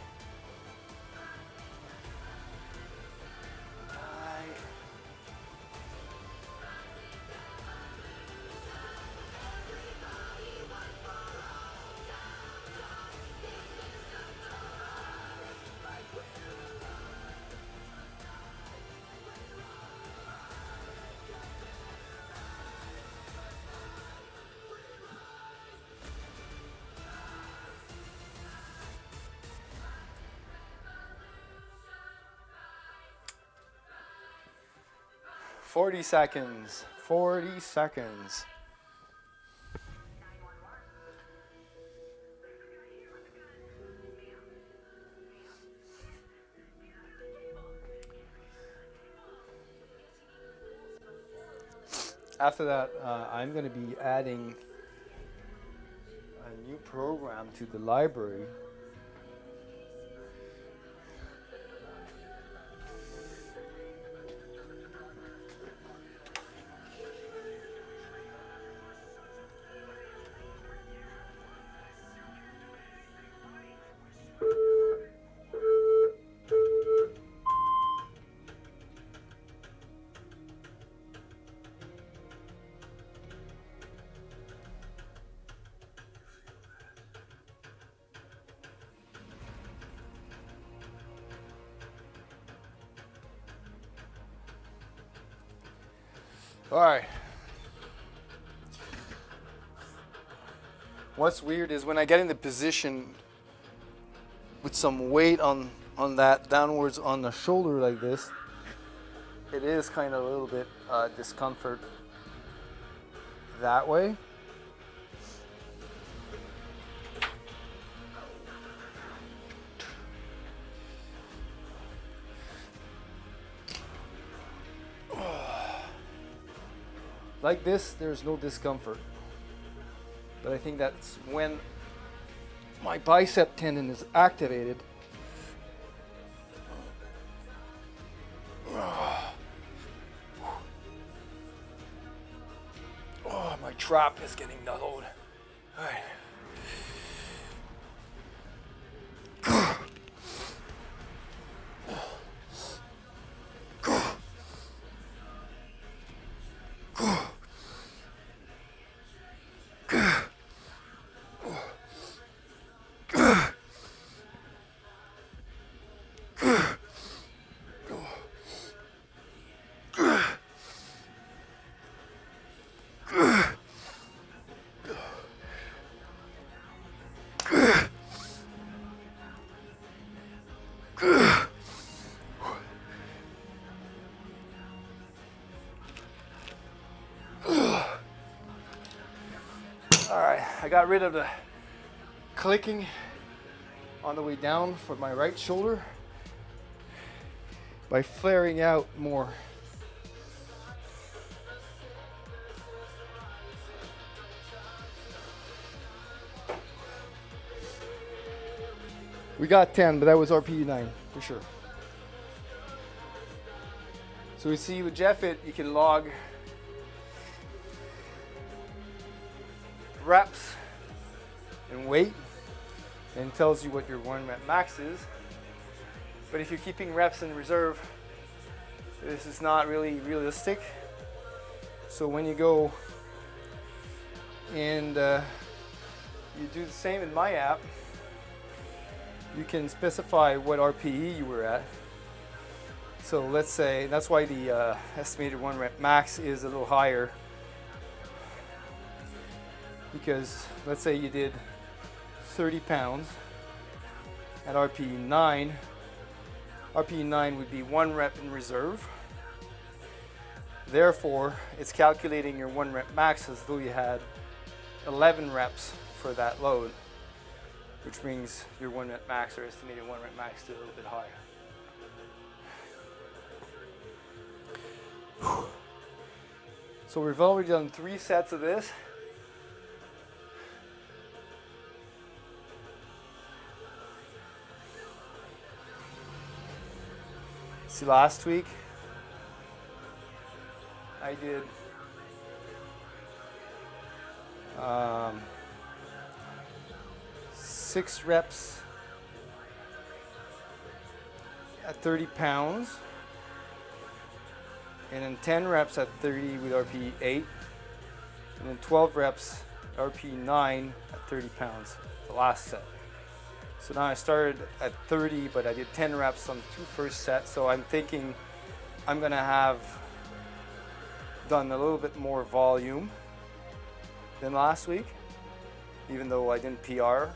Seconds. 40 seconds. After that, I'm going to be adding a new program to the library. All right. What's weird is when I get in the position with some weight on that downwards on the shoulder like this, it is kind of a little bit discomfort that way. Like this, there's no discomfort. But I think that's when my bicep tendon is activated. Oh, my trap is getting nulled. All right. All right, I got rid of the clicking on the way down for my right shoulder by flaring out more. We got 10, but that was RPE 9 for sure. So we see with JeffIt, you can log reps and weight, and tells you what your 1 rep max is. But if you're keeping reps in reserve, this is not really realistic. So when you go and you do the same in my app, you can specify what RPE you were at. So let's say, that's why the estimated 1 rep max is a little higher, because let's say you did 30 pounds at RPE 9. RPE 9 would be 1 rep in reserve. Therefore, it's calculating your 1 rep max as though you had 11 reps for that load, which brings your 1 rep max, or estimated 1 rep max, to a little bit higher. So we've already done 3 sets of this. See, last week I did 6 reps at 30 pounds, and then 10 reps at 30 with RP 8, and then 12 reps RP 9 at 30 pounds, the last set. So now I started at 30, but I did 10 reps on the 2 first sets, so I'm thinking I'm gonna have done a little bit more volume than last week, even though I didn't PR.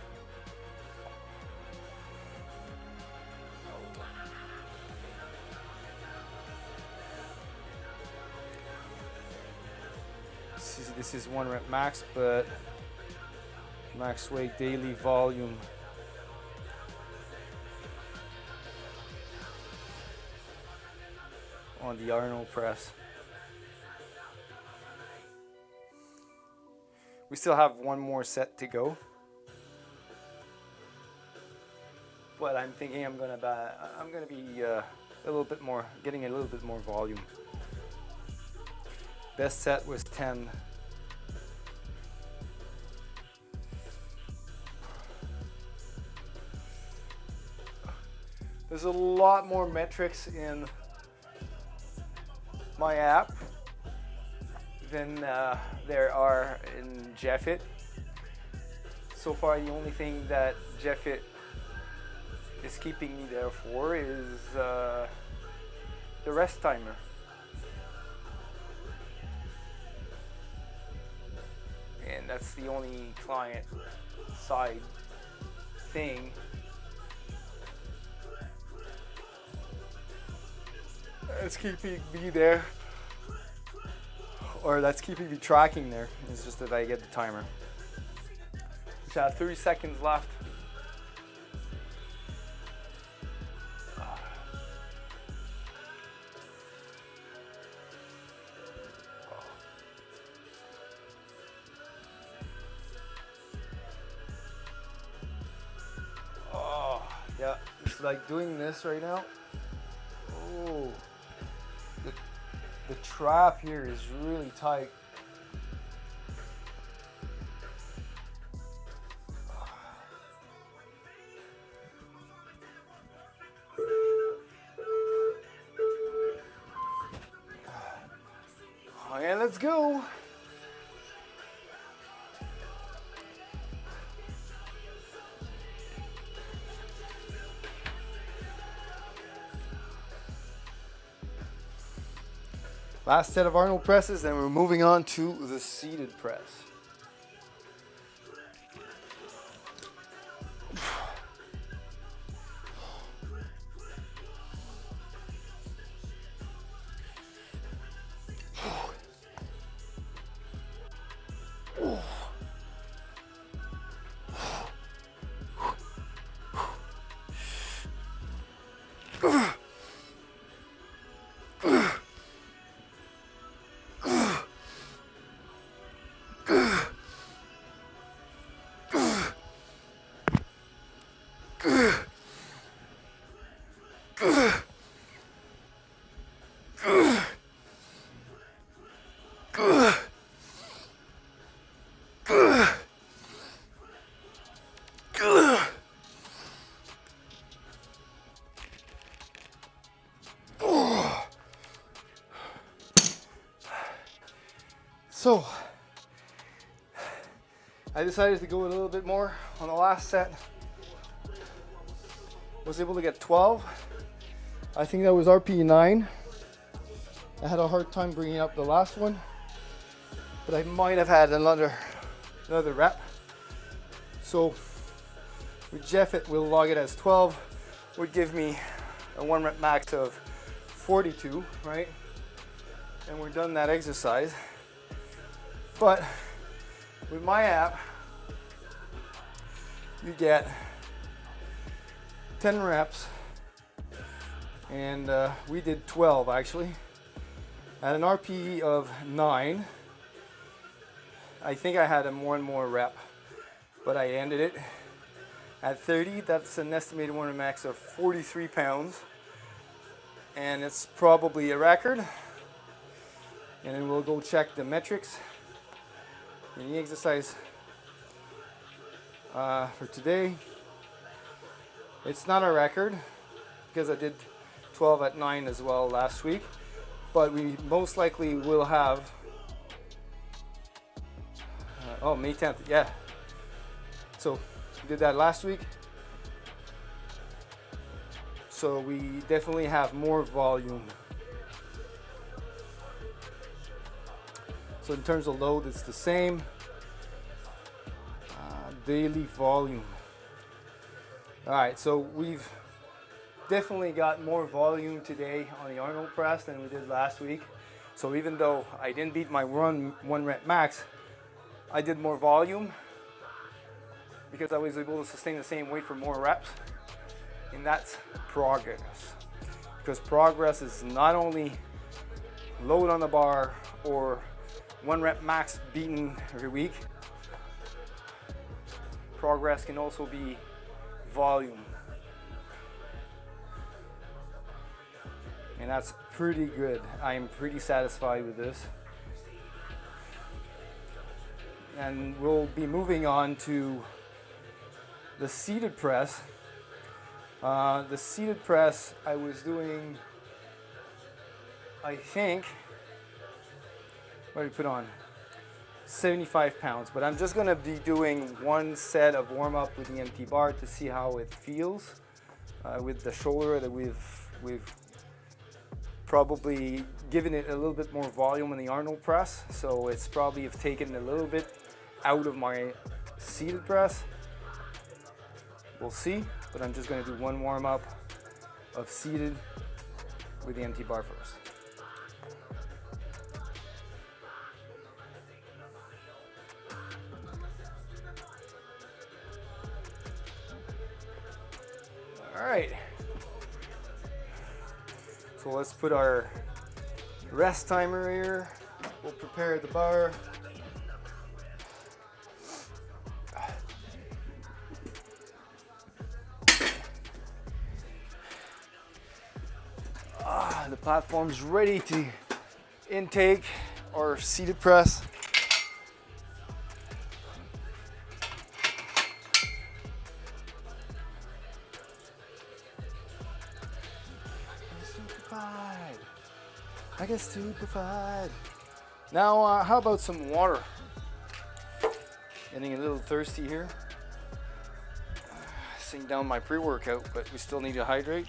This is 1 rep max, but max weight daily volume. On the Arnold press. We still have 1 more set to go, but I'm thinking I'm gonna be a little bit more, getting a little bit more volume. Best set was 10. There's a lot more metrics in my app than there are in Jeffit. So far, the only thing that Jeffit is keeping me there for is the rest timer. And that's the only client side thing. That's keeping me there, or that's keeping me tracking there. It's just that I get the timer. So I have 30 seconds left. Oh, yeah, it's like doing this right now. Oh. The trap here is really tight. Okay, let's go. Last set of Arnold presses, and we're moving on to the seated press. So I decided to go a little bit more on the last set. Was able to get 12. I think that was RP 9. I had a hard time bringing up the last one, but I might have had another rep. So with Jeffit, we'll log it as 12. Would give me a 1 rep max of 42, right? And we're done that exercise. But with my app, you get 10 reps, and we did 12 actually, at an RPE of 9. I think I had a one more rep, but I ended it at 30. That's an estimated 1 rep max of 43 pounds, and it's probably a record. And then we'll go check the metrics. The knee exercise for today, it's not a record because I did 12 at 9 as well last week, but we most likely will have oh, May 10th, yeah. So we did that last week. So we definitely have more volume. So in terms of load, it's the same. Daily volume. All right, so we've definitely got more volume today on the Arnold press than we did last week. So even though I didn't beat my one rep max, I did more volume because I was able to sustain the same weight for more reps. And that's progress. Because progress is not only load on the bar or 1 rep max beaten every week. Progress can also be volume. And that's pretty good. I'm pretty satisfied with this. And we'll be moving on to the seated press. The seated press I was doing, I think, what did I put on? 75 pounds, but I'm just gonna be doing one set of warm up with the empty bar to see how it feels with the shoulder that we've probably given it a little bit more volume in the Arnold press, so it's probably have taken a little bit out of my seated press. We'll see, but I'm just gonna do one warm up of seated with the empty bar first. All right, so let's put our rest timer here. We'll prepare the bar. The platform's ready to intake our seated press. I get stupefied. Now, how about some water? Getting a little thirsty here. Sink down my pre-workout, but we still need to hydrate.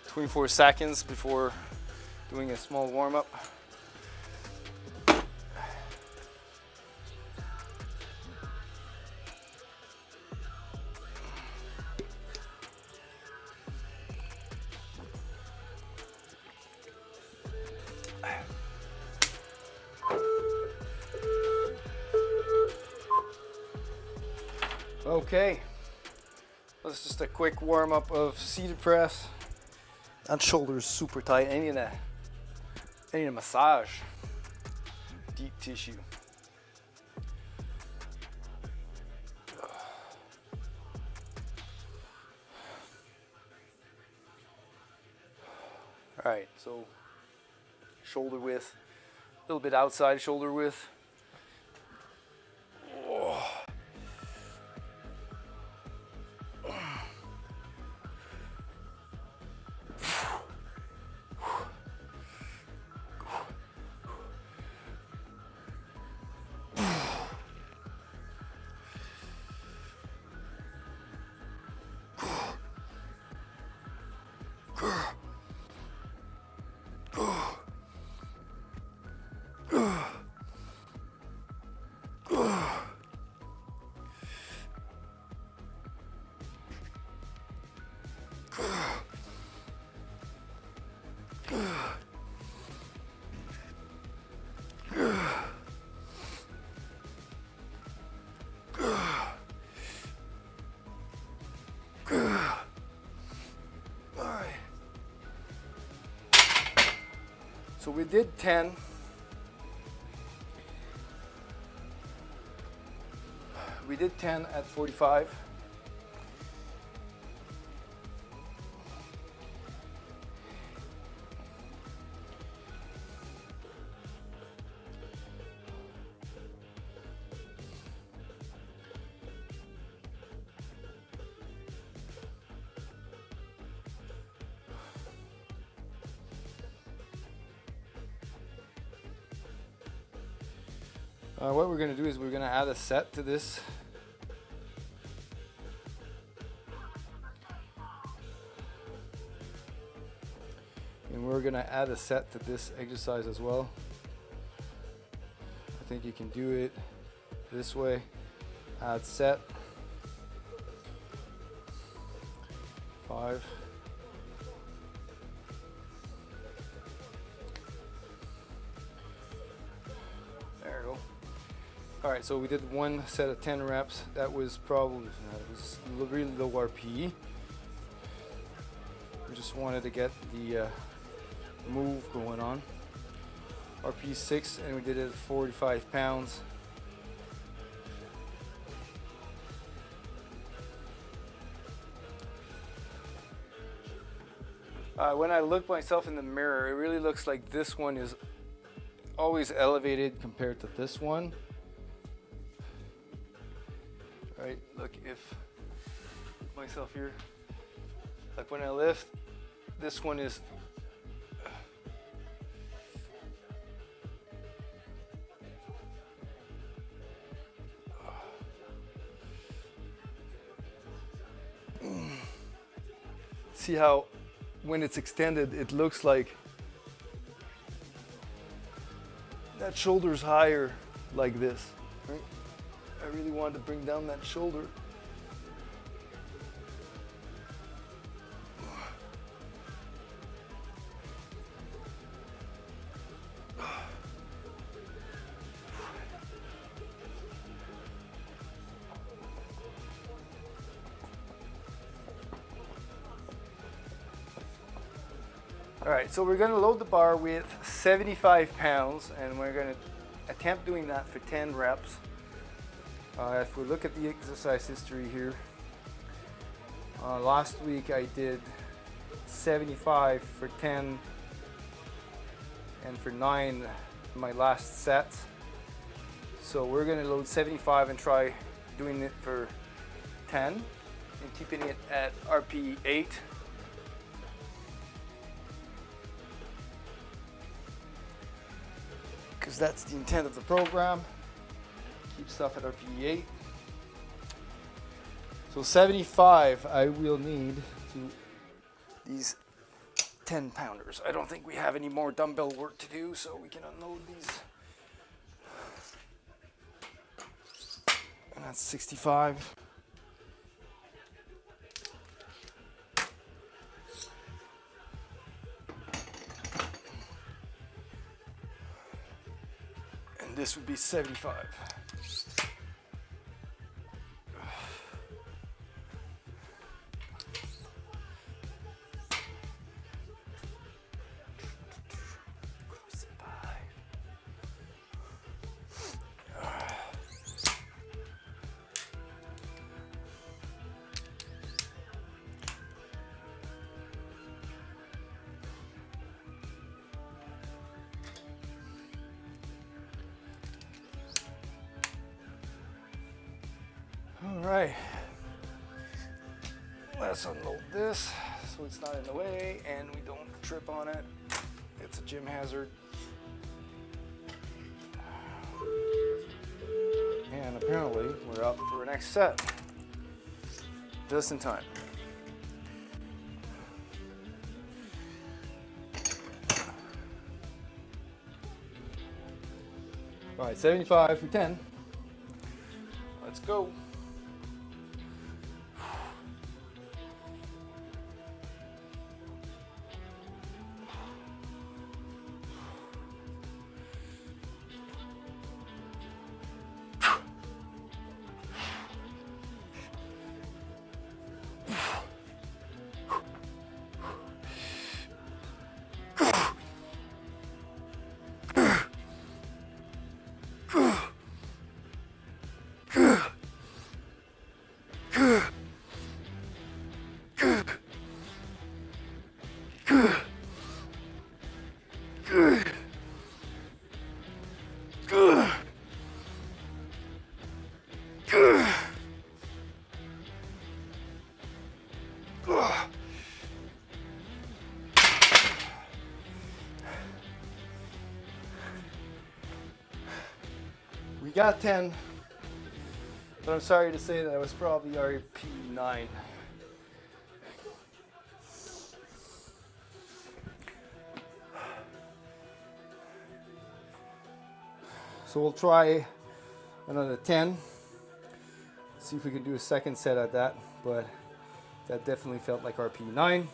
"24 seconds before doing a small warm-up. Okay, that's just a quick warm up of seated press. That shoulder is super tight. I need a massage. Deep tissue. All right, so shoulder width, a little bit outside shoulder width. So we did 10. We did 10 at 45. What we're going to do is we're going to add a set to this. And we're going to add a set to this exercise as well. I think you can do it this way. Add set. 5. There we go. All right, so we did one set of 10 reps. That was really low RPE. We just wanted to get the move going on. RPE 6, and we did it at 45 pounds. When I look myself in the mirror, it really looks like this one is always elevated compared to this one. Right, look, if myself here, like when I lift, this one is see how when it's extended, it looks like that shoulder's higher like this, right? I really wanted to bring down that shoulder. All right, so we're going to load the bar with 75 pounds, and we're going to attempt doing that for 10 reps. If we look at the exercise history here, last week I did 75 for 10 and for 9 my last set. So we're going to load 75 and try doing it for 10 and keeping it at RPE 8. Because that's the intent of the program. Keep stuff at RPE 8. So 75 I will need to these 10 pounders. I don't think we have any more dumbbell work to do, so we can unload these. And that's 65. And this would be 75. All right, let's unload this so it's not in the way and we don't trip on it. It's a gym hazard. And apparently we're up for our next set. Just in time. All right, 75 for 10. Let's go. We We got 10, but I'm sorry to say that I was probably RP 9. So we'll try another 10. See if we can do a second set at that, but that definitely felt like RP 9.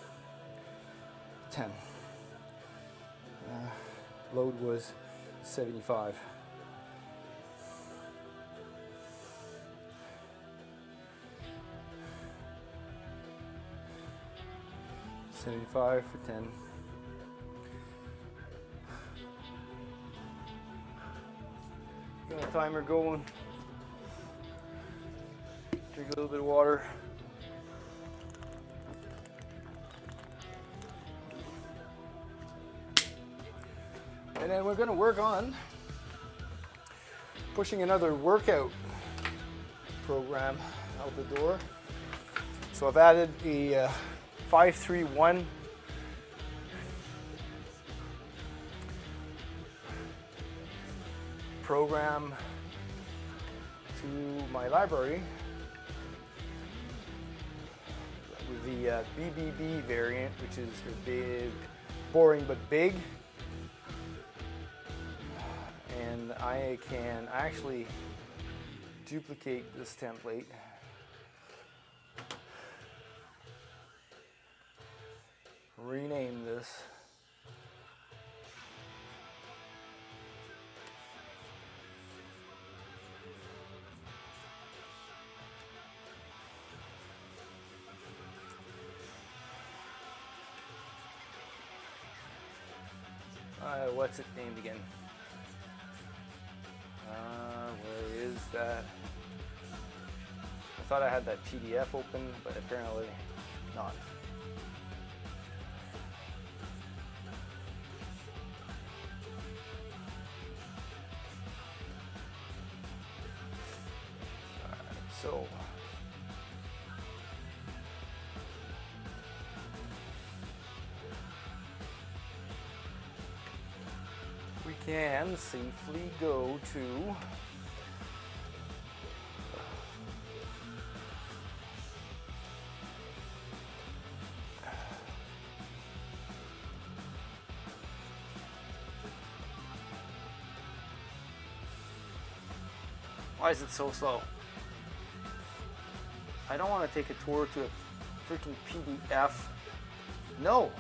10. Load was 75. $75 for 10. Got a timer going. Drink a little bit of water. And then we're going to work on pushing another workout program out the door. So I've added a 5-3-1 program to my library with the BBB variant, which is the big, boring but big. And I can actually duplicate this template. Rename this. What's it named again? Where is that? I thought I had that PDF open, but apparently not. So we can safely go to why is it so slow? I don't want to take a tour to a freaking PDF. No.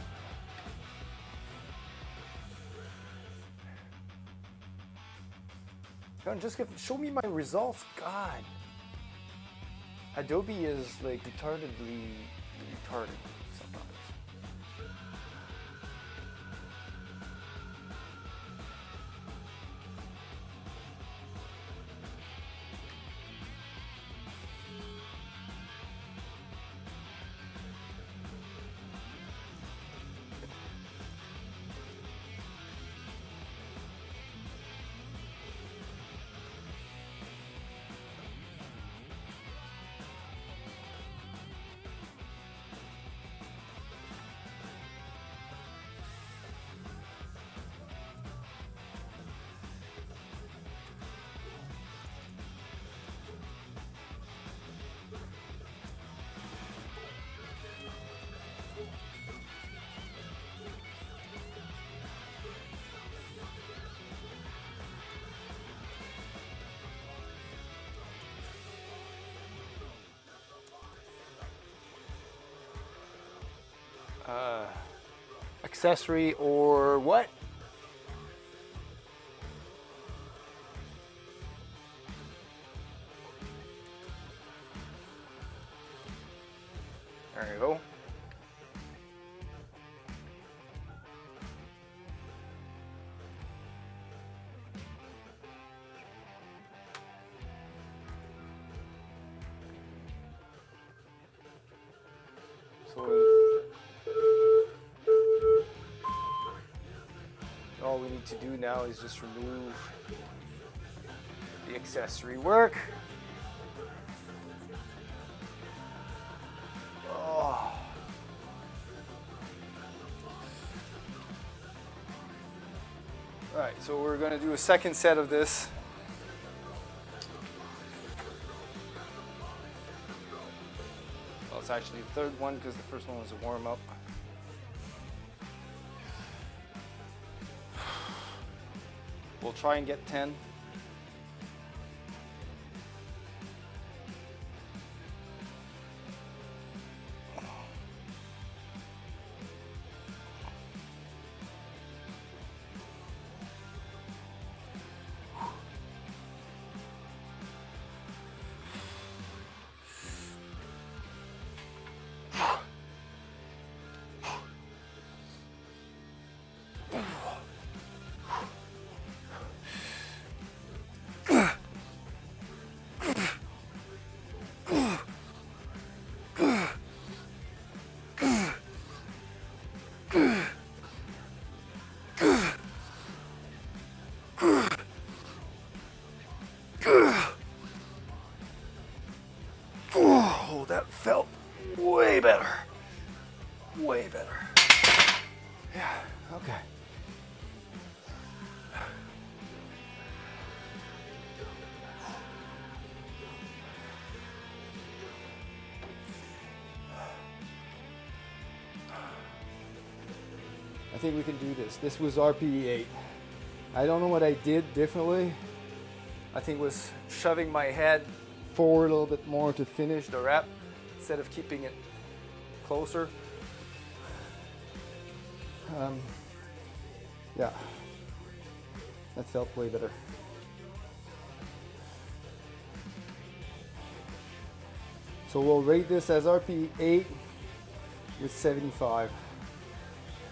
Just show me my results. God. Adobe is like retardedly retarded sometimes. Accessory or what? There you go. All we need to do now is just remove the accessory work. Oh. All right, so we're going to do a second set of this. Well, it's actually the third one because the first one was a warm-up. We'll try and get 10. Oh, that felt way better. Way better. Yeah, okay. I think we can do this. This was RPE 8. I don't know what I did differently. I think it was shoving my head forward a little bit more to finish the rep instead of keeping it closer. Yeah, that felt way better. So we'll rate this as RPE 8 with 75.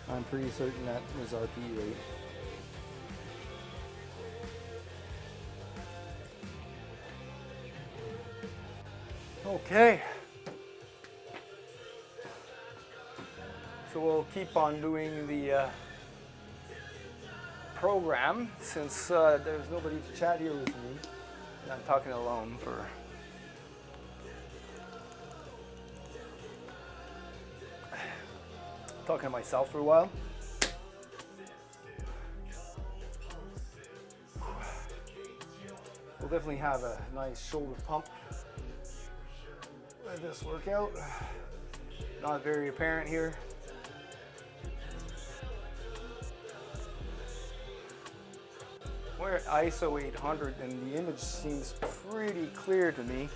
I'm pretty certain that was RPE 8. Okay. So we'll keep on doing the program since there's nobody to chat here with me. I'm talking alone for talking to myself for a while. We'll definitely have a nice shoulder pump with this workout. Not very apparent here. We're at ISO 800 and the image seems pretty clear to me.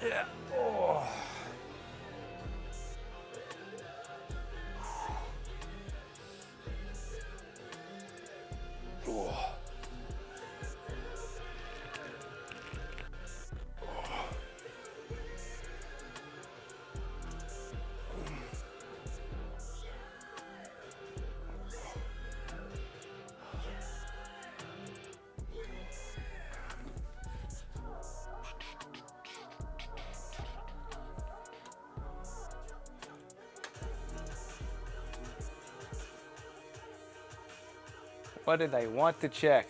Yeah. Oh. Oh. What did I want to check?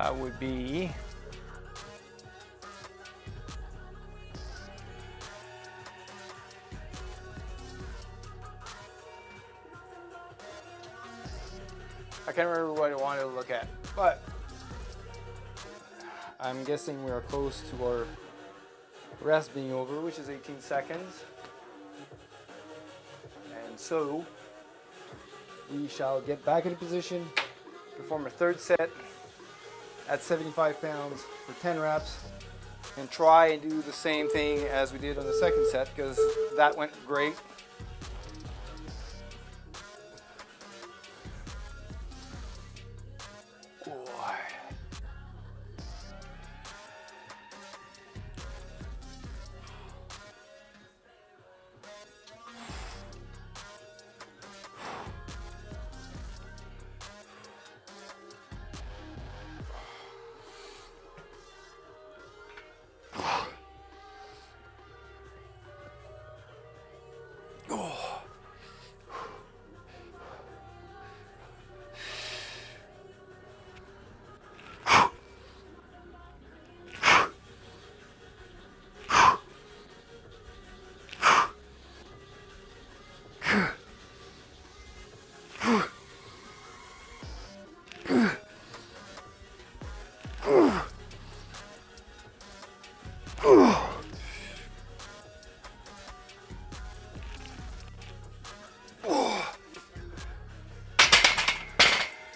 That would be I can't remember what I wanted to look at, but I'm guessing we are close to our rest being over, which is 18 seconds. And so we shall get back into position, perform a third set at 75 pounds for 10 reps, and try and do the same thing as we did on the second set, because that went great.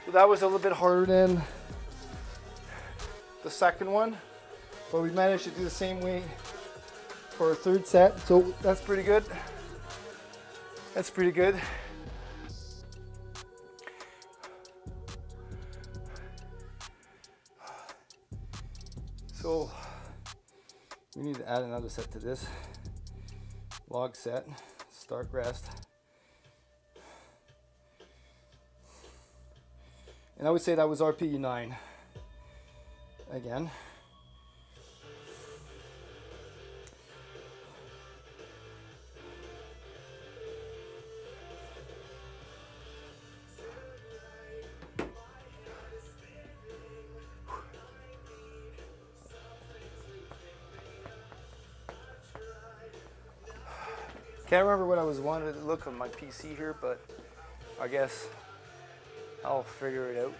So that was a little bit harder than the second one, but we managed to do the same weight for a third set, so that's pretty good. That's pretty good. So we need to add another set to this log set, start rest. And I would say that was RPE 9 again. Can't remember what I was wanting to look on my PC here, but I guess I'll figure it out.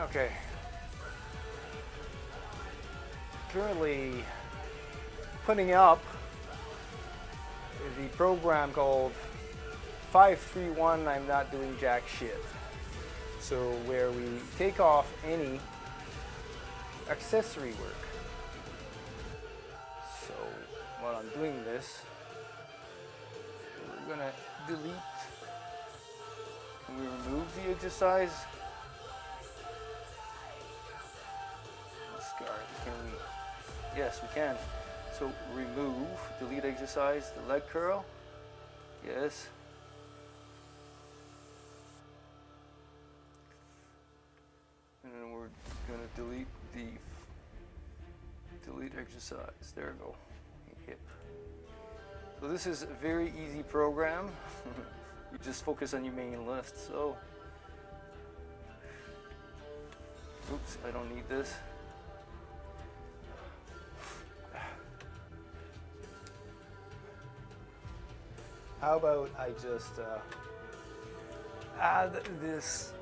Okay. Currently putting up the program called 531 I'm Not Doing Jack Shit. So where we take off any accessory work. So while I'm doing this, we're gonna delete and we remove the exercise. Yes, we can. So remove, delete exercise, the leg curl. Yes. And then we're gonna delete exercise. There we go. Hip. So this is a very easy program. You just focus on your main lift. So, oops, I don't need this. How about I just add this?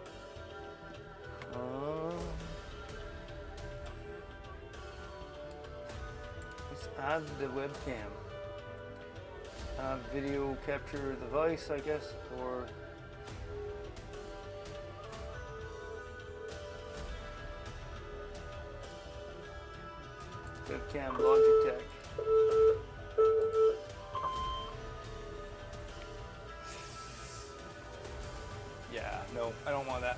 Let's add the webcam. Video capture device, I guess, or webcam Logitech. Yeah, no, I don't want that.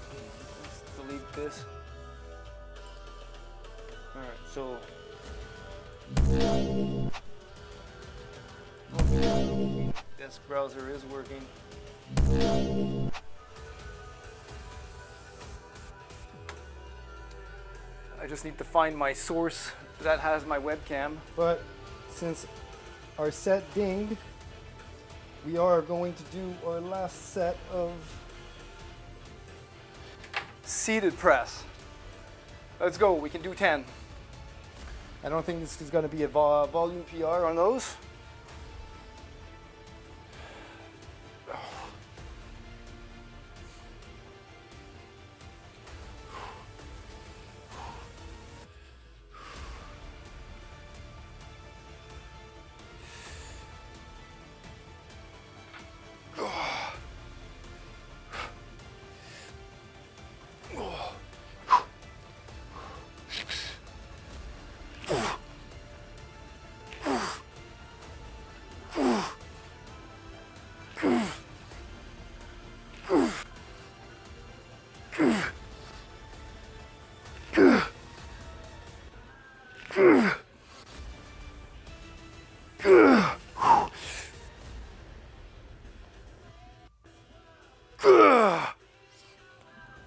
Let's delete this. Alright, so this browser is working. I just need to find my source that has my webcam. But since our set dinged, we are going to do our last set of seated press. Let's go, we can do 10. I don't think this is going to be a volume PR on those.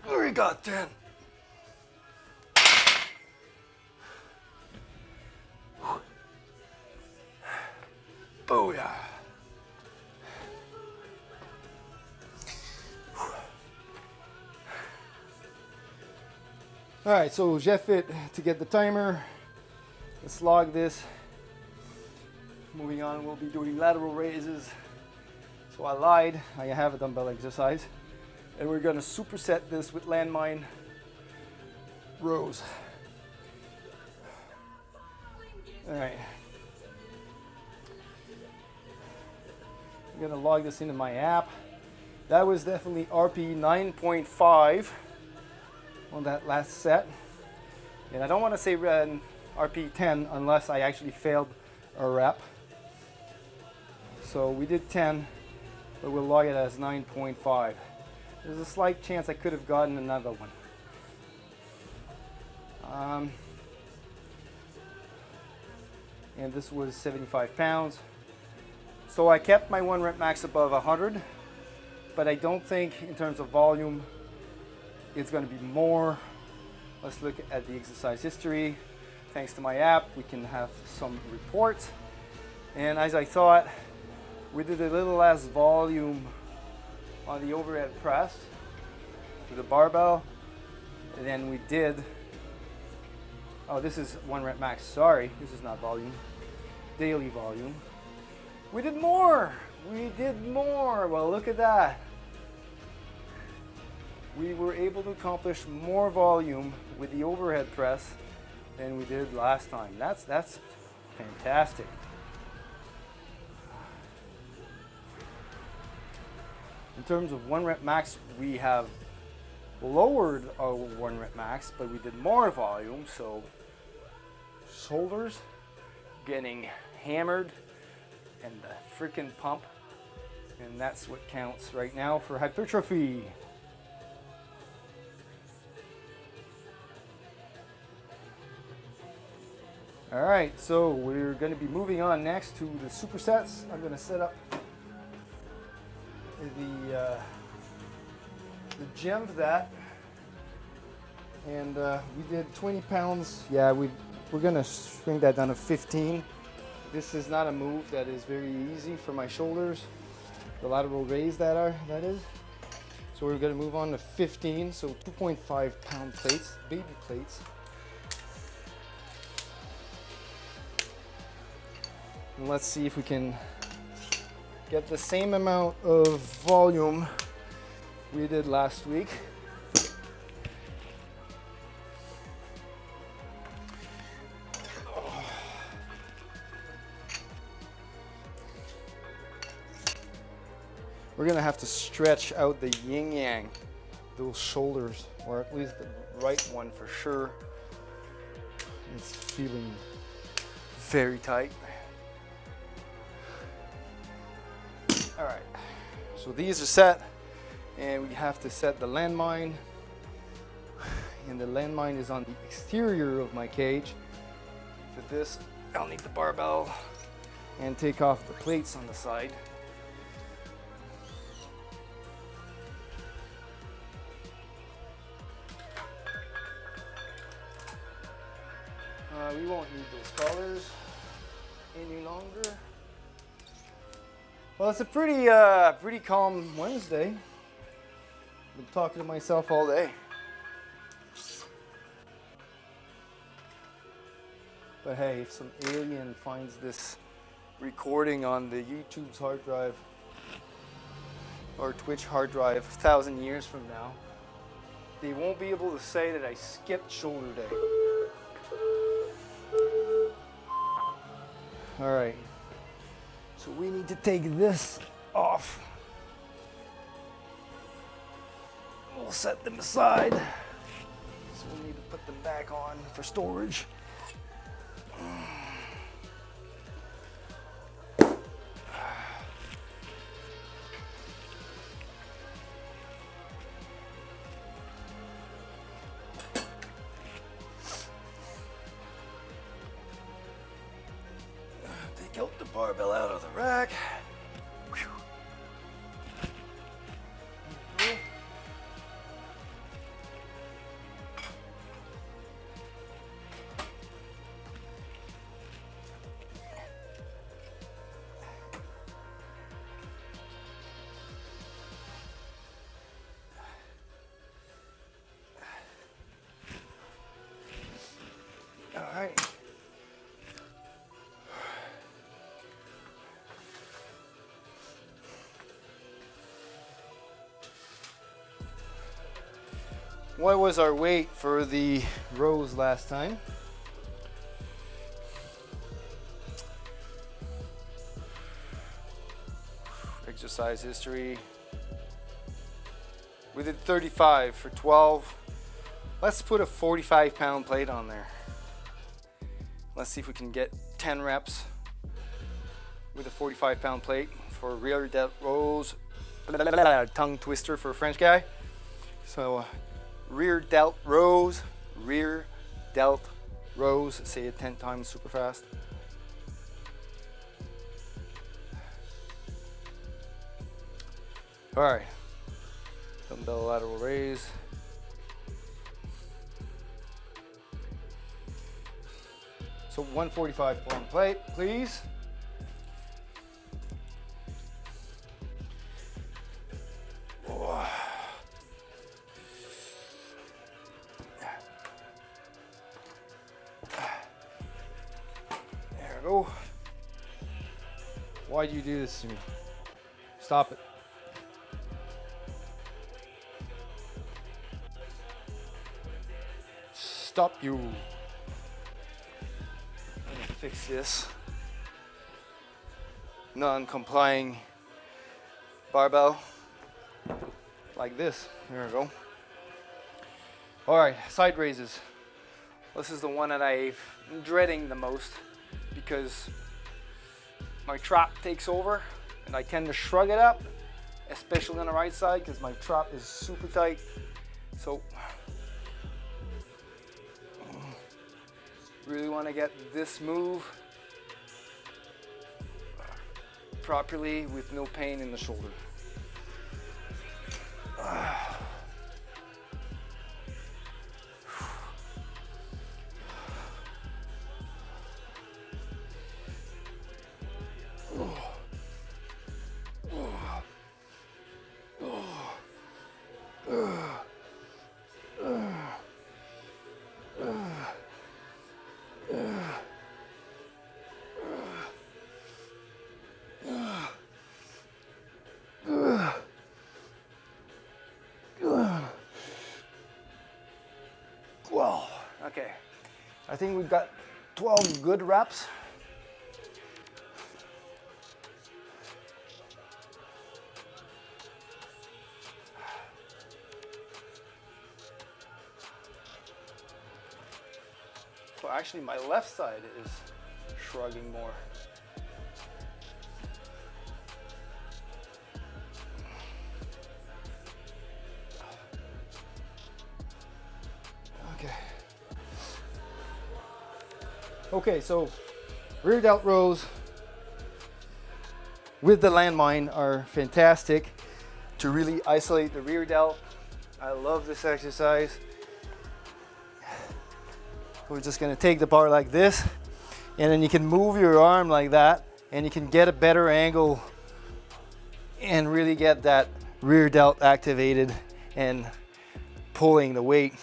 We got 10. Booyah. All right, so j'ai fait to get the timer. Let's log this. Moving on, we'll be doing lateral raises. So I lied, I have a dumbbell exercise. And we're gonna superset this with landmine rows. All right. I'm gonna log this into my app. That was definitely RP 9.5 on that last set. And I don't wanna say RP 10 unless I actually failed a rep. So we did 10, but we'll log it as 9.5. There's a slight chance I could have gotten another one. And this was 75 pounds. So I kept my 1 rep max above 100, but I don't think in terms of volume, it's gonna be more. Let's look at the exercise history. Thanks to my app, we can have some reports. And as I thought, we did a little less volume on the overhead press with the barbell, and then we did, oh, this is 1 rep max, sorry, this is not volume, daily volume. We did more, well, look at that. We were able to accomplish more volume with the overhead press than we did last time. That's fantastic. In terms of 1 rep max, we have lowered our 1 rep max, but we did more volume, so shoulders getting hammered and the freaking pump, and that's what counts right now for hypertrophy. All right, so we're going to be moving on next to the supersets. I'm going to set up the gym for that. And we did 20 pounds. Yeah, we're going to bring that down to 15. This is not a move that is very easy for my shoulders. The lateral raise that is. So we're going to move on to 15, so 2.5 pound plates, baby plates. And let's see if we can get the same amount of volume we did last week. We're gonna have to stretch out the yin yang, those shoulders, or at least the right one for sure. It's feeling very tight. All right, so these are set, and we have to set the landmine. And the landmine is on the exterior of my cage. For this, I'll need the barbell and take off the plates on the side. We won't need those collars any longer. Well, it's a pretty calm Wednesday. Been talking to myself all day. But hey, if some alien finds this recording on the YouTube's hard drive or Twitch hard drive 1,000 years from now, they won't be able to say that I skipped shoulder day. All right, so we need to take this off. We'll set them aside. So we'll need to put them back on for storage. Take out the barbell out of the rack. Whew. All right. What was our weight for the rows last time? Exercise history. We did 35 for 12. Let's put a 45-pound plate on there. Let's see if we can get 10 reps with a 45-pound plate for rear delt rows. Tongue twister for a French guy. So rear delt rows, say it 10 times super fast. All right, dumbbell lateral raise. So 145-pound plate, please. There we go. Why do you do this to me? Stop it. Stop you. Let me fix this. Non-complying barbell. Like this. There we go. All right, side raises. This is the one that I'm dreading the most because my trap takes over and I tend to shrug it up, especially on the right side because my trap is super tight. So Really want to get this move properly with no pain in the shoulder. Wow. Okay. I think we've got 12 good reps. Well, actually, my left side is shrugging more. Okay. Okay, so rear delt rows with the landmine are fantastic to really isolate the rear delt. I love this exercise. We're just gonna take the bar like this, and then you can move your arm like that, and you can get a better angle and really get that rear delt activated and pulling the weight.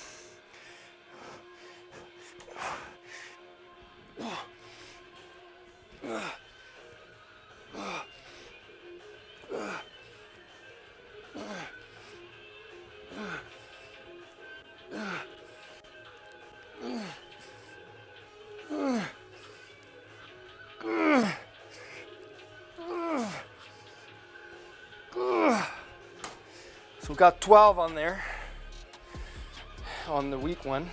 So we've got 12 on there, on the weak one.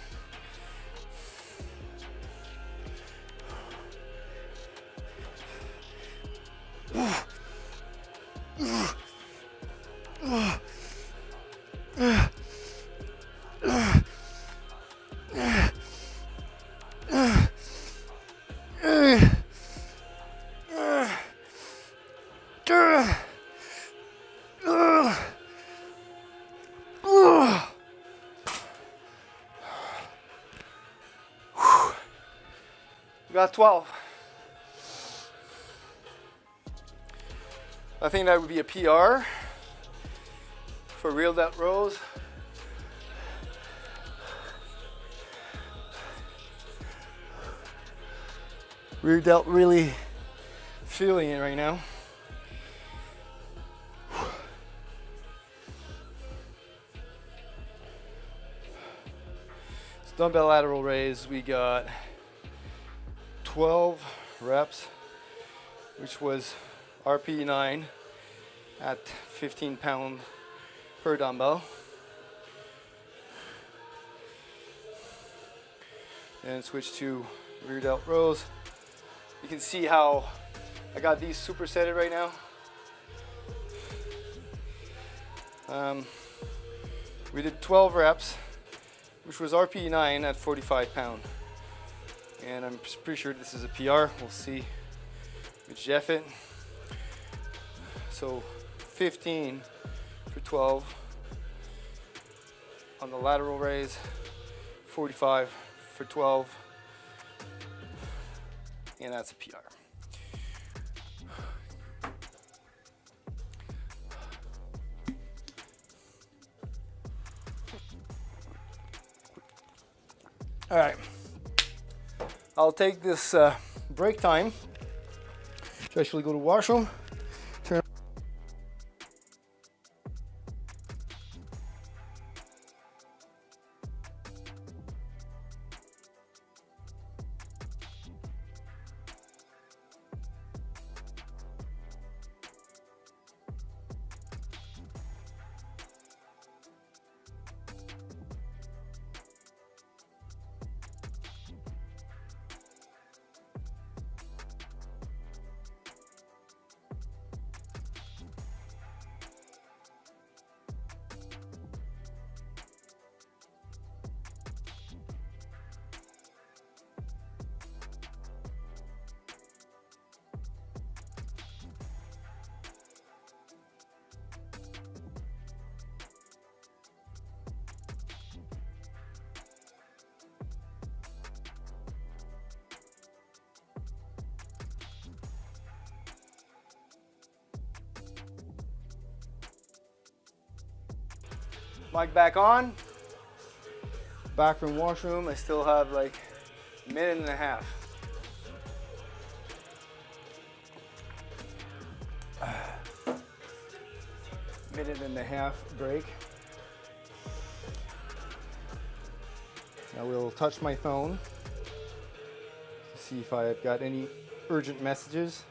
We got 12. I think that would be a PR for rear delt rows. Rear delt really feeling it right now. So dumbbell lateral raise, we got 12 reps, which was RP 9 at 15 pound per dumbbell. And switch to rear delt rows. You can see how I got these supersetted right now. We did 12 reps, which was RP 9 at 45 pound. And I'm pretty sure this is a PR. We'll see with Jeff it. So 15 for 12 on the lateral raise, 45 for 12, and that's a PR. All right. I'll take this break time to actually go to the washroom. Mic back on. Back from washroom. I still have like a minute and a half. Minute and a half break. Now we'll touch my phone to see if I've got any urgent messages.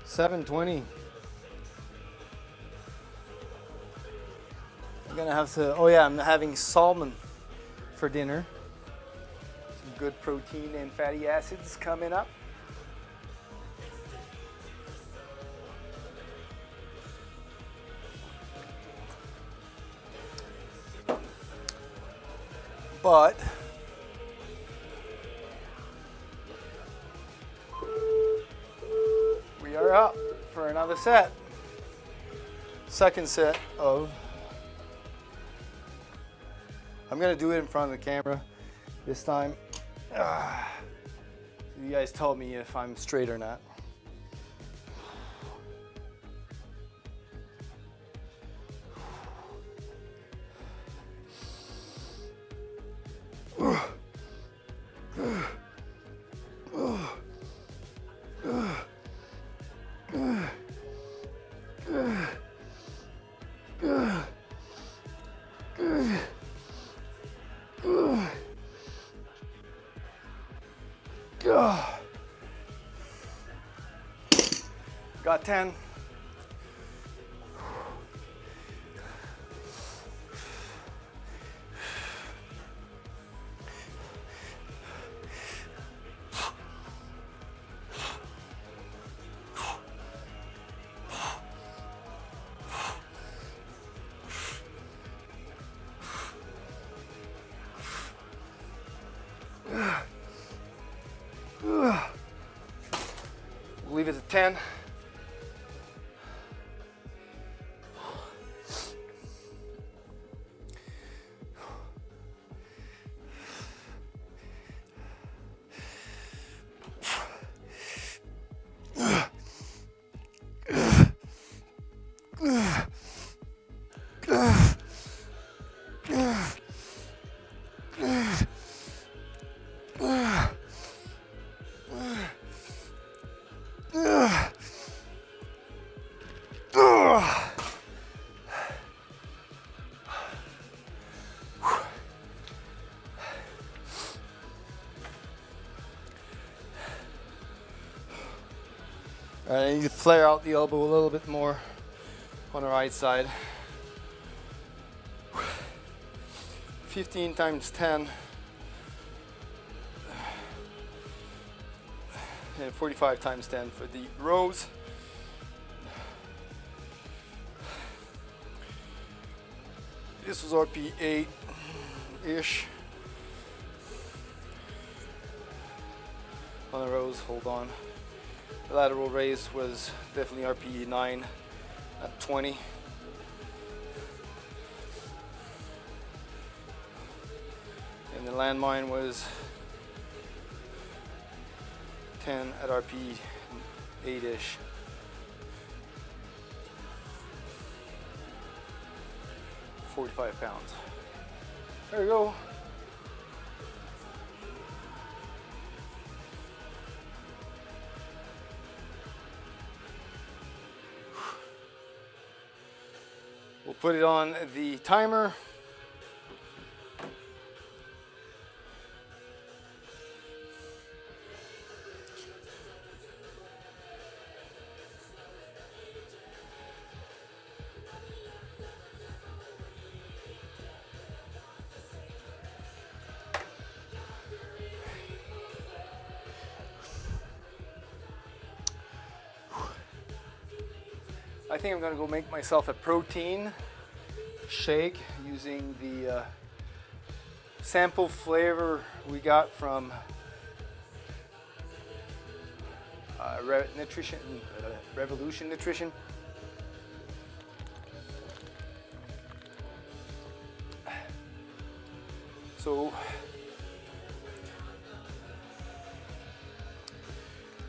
$7.20. I'm gonna have to, oh yeah, I'm having salmon for dinner. Some good protein and fatty acids coming up. But we are up for another set. Second set of, I'm gonna do it in front of the camera this time. You guys tell me if I'm straight or not. Got 10. We'll leave it at 10. All right, I need to flare out the elbow a little bit more on the right side. 15 times 10 and 45 times 10 for the rows. This was RP 8-ish. On the rows, hold on. The lateral raise was definitely RPE 9 at 20. And the landmine was 10 at RPE 8-ish. £45. There we go. We'll put it on the timer. I think I'm gonna go make myself a protein shake using the sample flavor we got from Revolution Nutrition. So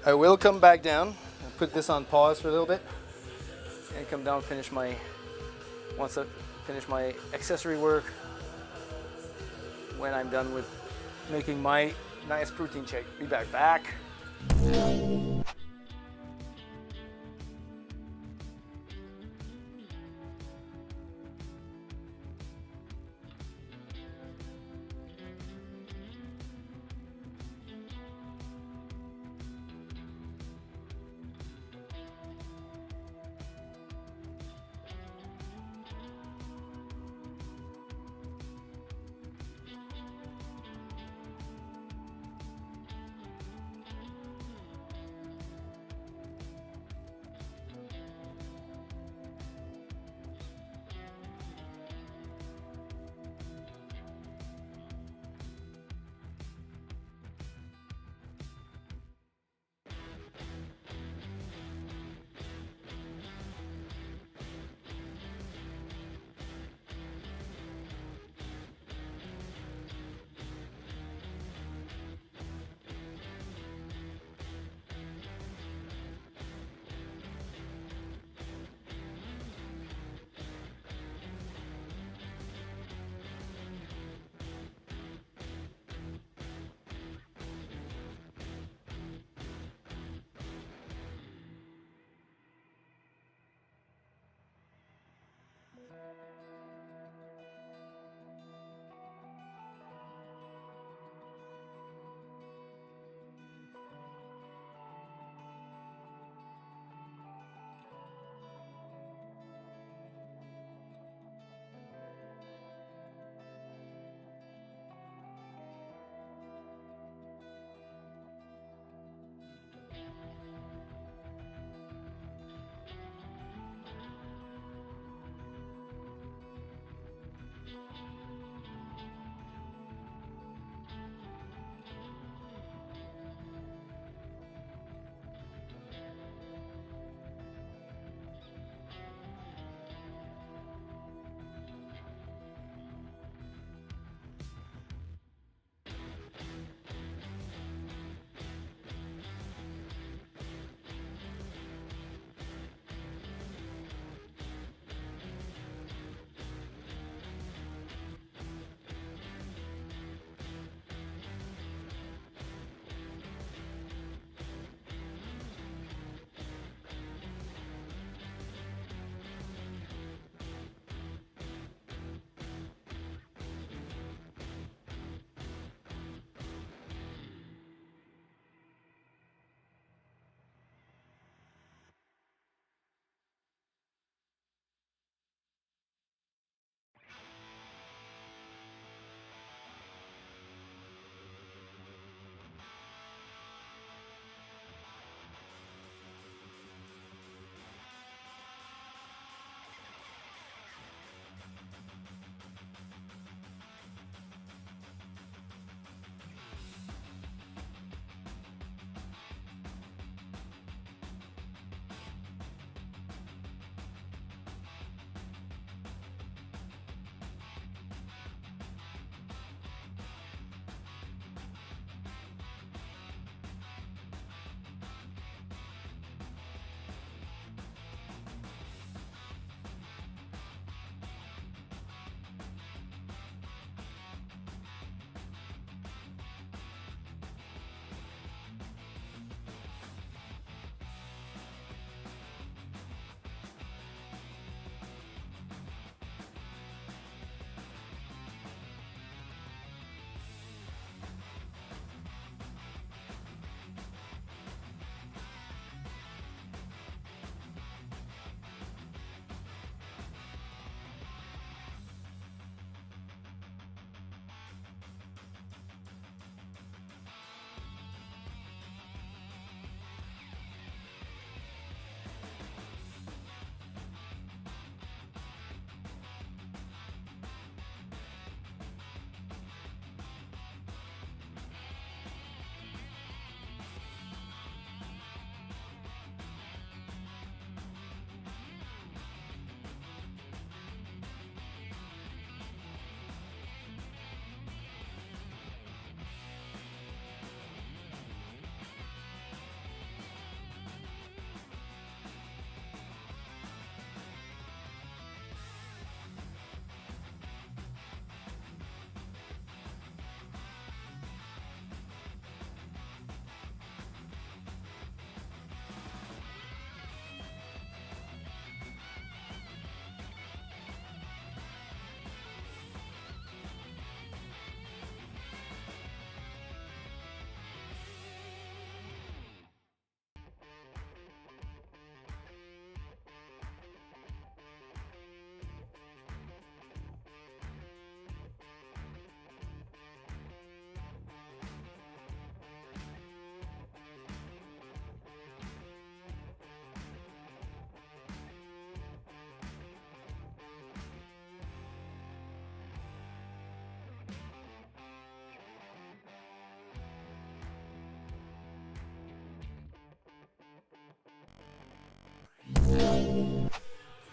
I will come back down and put this on pause for a little bit and come down and once I finish my accessory work, when I'm done with making my nice protein shake. Be back.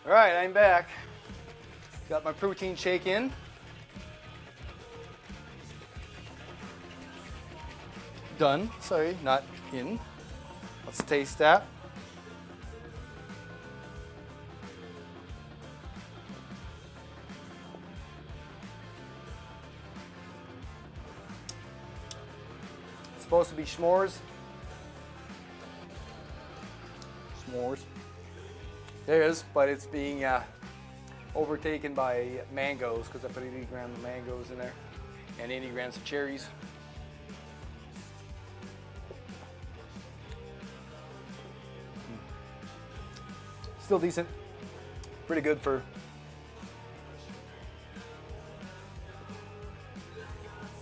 All right, I'm back. Got my protein shake in. Done. Sorry, not in. Let's taste that. It's supposed to be s'mores. S'mores. There it is, but it's being overtaken by mangoes because I put 80 grams of mangoes in there and 80 grams of cherries. Still decent. Pretty good for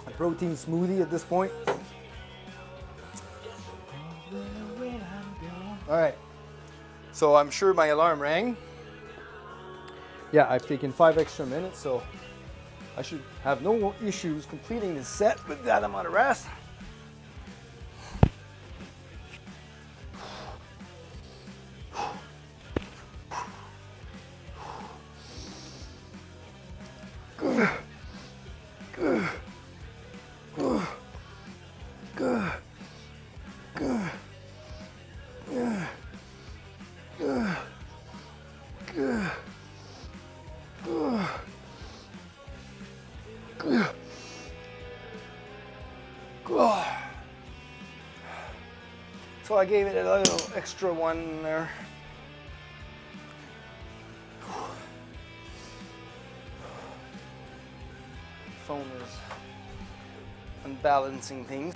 a protein smoothie at this point. All right. So I'm sure my alarm rang. Yeah, I've taken 5 extra minutes, so I should have no issues completing this set with that amount of rest. So I gave it a little extra one there. Phone is unbalancing things.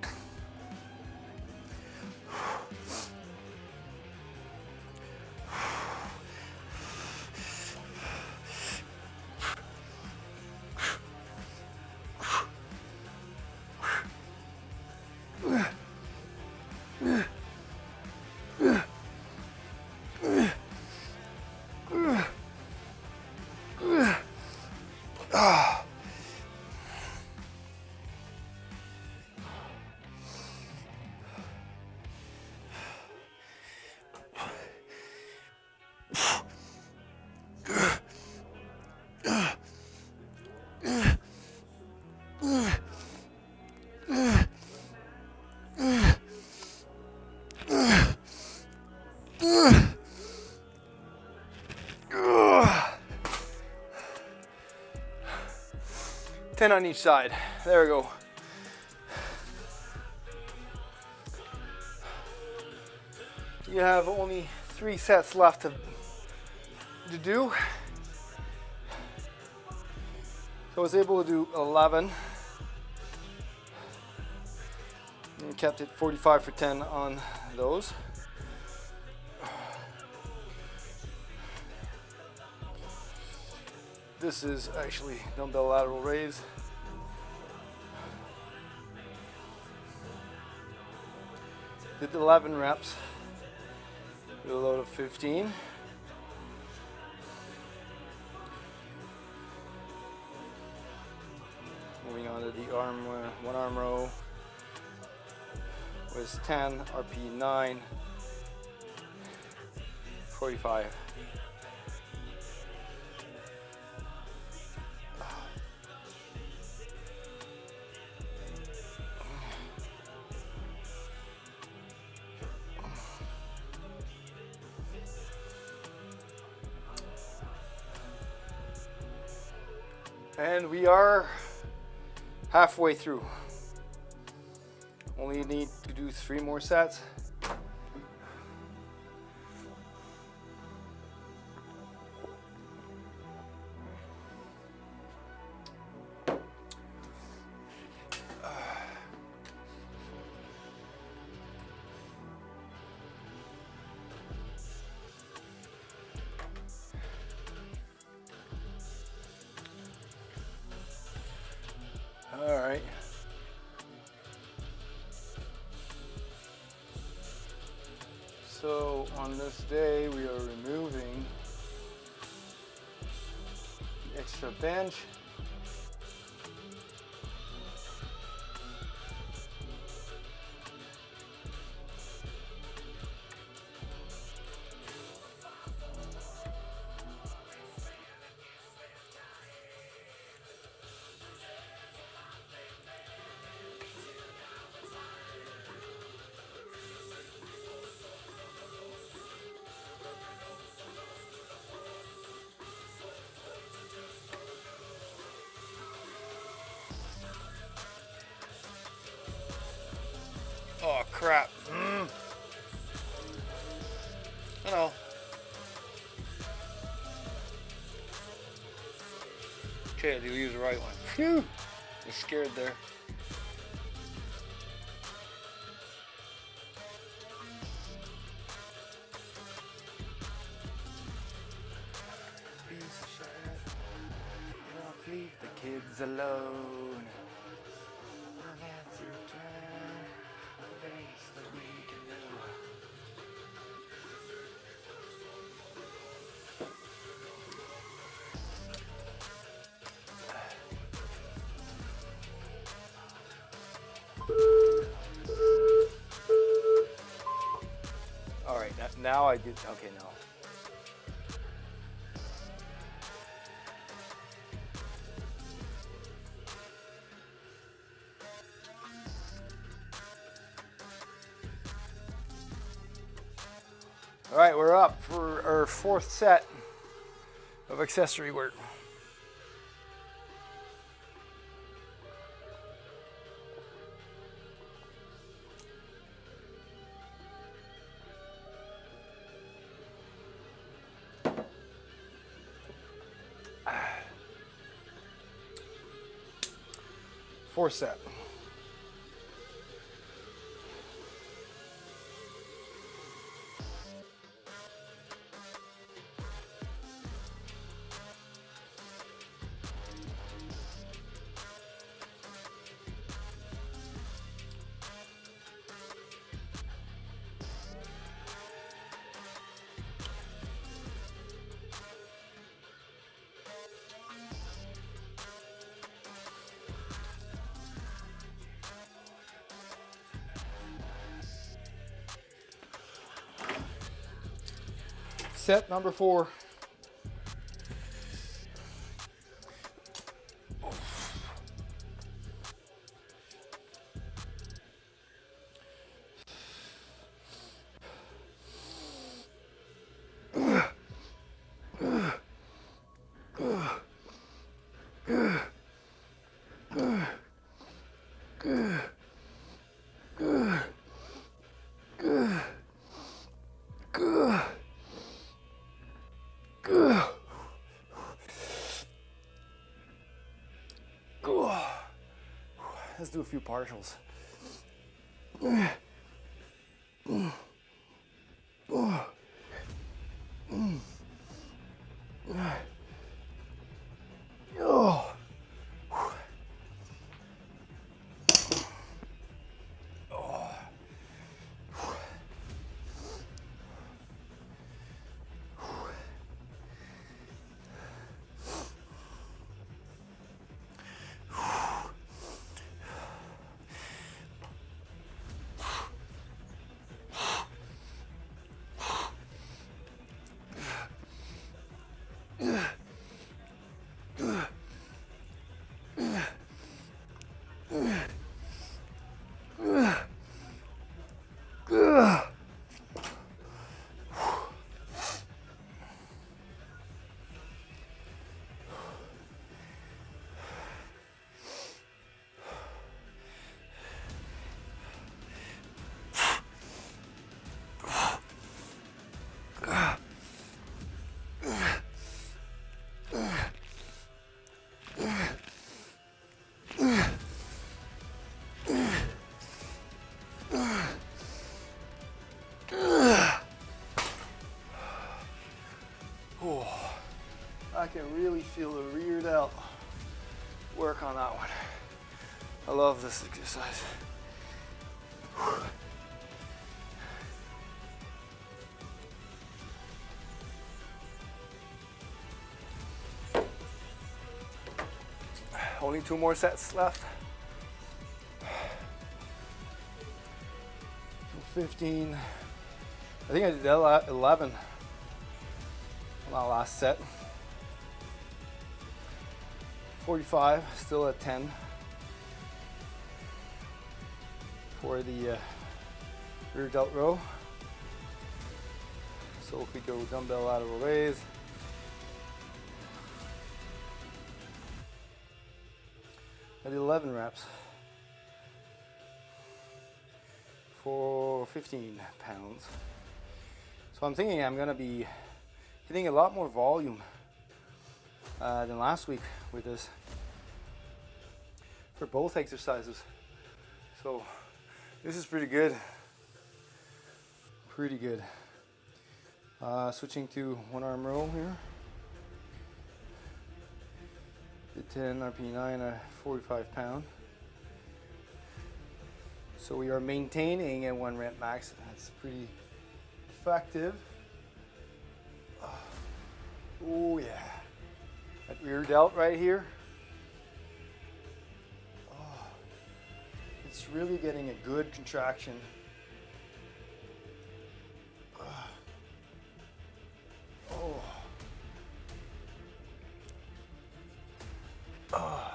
Ten on each side. There we go. You have only 3 sets left to do. So I was able to do 11. And kept it 45 for 10 on those. This is actually dumbbell lateral raise. Did 11 reps with a load of 15. Moving on to the one arm row was 10, RP 9, 45. And we are halfway through. Only need to do 3 more sets. All right. So on this day, we are removing the extra bench. crap. I know. Okay, I do use the right one. Phew! I was scared there. Leave the kids alone. That's your turn. Face the week and all right, now I get, okay, now. All right, we're up for our fourth set of accessory work. Fourth set. Set number 4. Let's do a few partials. I can really feel the rear delt work on that one. I love this exercise. Only 2 more sets left. 15. I think I did 11 on that last set. 45, still at 10 for the rear delt row. So if we go dumbbell lateral raise, I did 11 reps. for 15 pounds. So I'm thinking I'm gonna be hitting a lot more volume than last week with this for both exercises. So this is pretty good. Pretty good. Switching to one arm row here. The 10 RP9 at 45 pound. So we are maintaining at 1 rep max. That's pretty effective. Oh yeah. That rear delt right here. Oh, it's really getting a good contraction. Oh. Oh.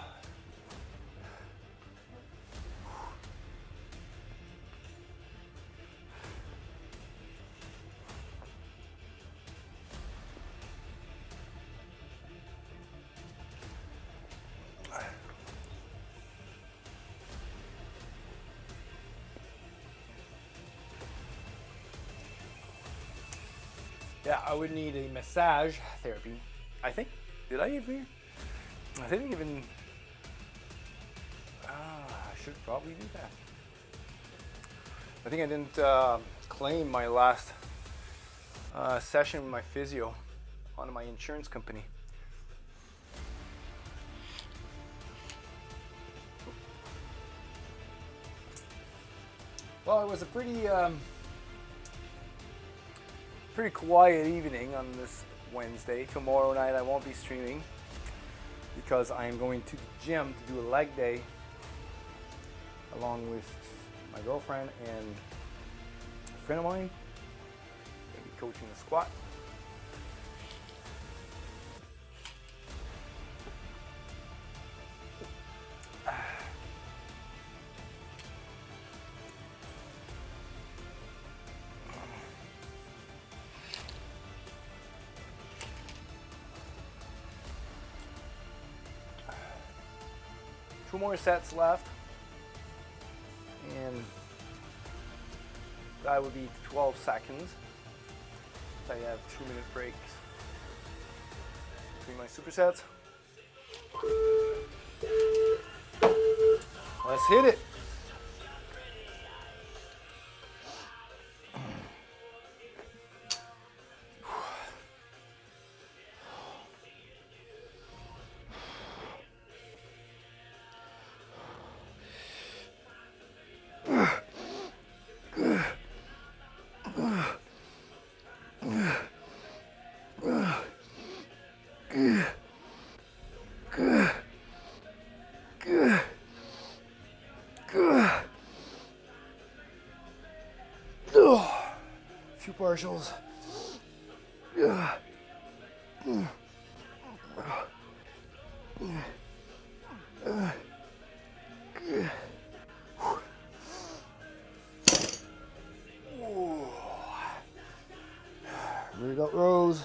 Yeah, I would need a massage therapy. I think. Did I even? I didn't even. I should probably do that. I think I didn't claim my last session with my physio on my insurance company. Well, it was a pretty quiet evening on this Wednesday. Tomorrow night I won't be streaming because I am going to the gym to do a leg day along with my girlfriend and a friend of mine. Maybe coaching the squat. Two more sets left, and that would be 12 seconds. So I have 2-minute breaks between my supersets. Let's hit it. Few partials. Rear delt rows.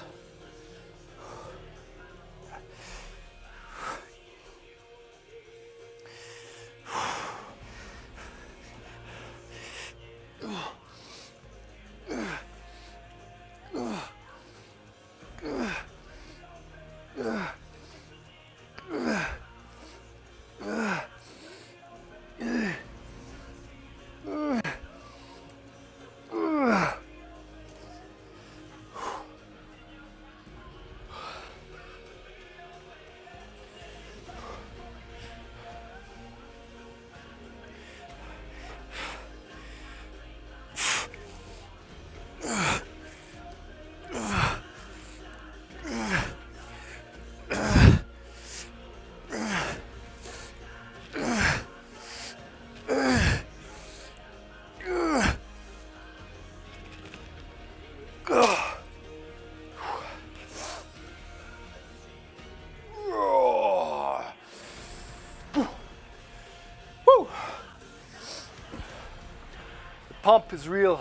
Pump is real,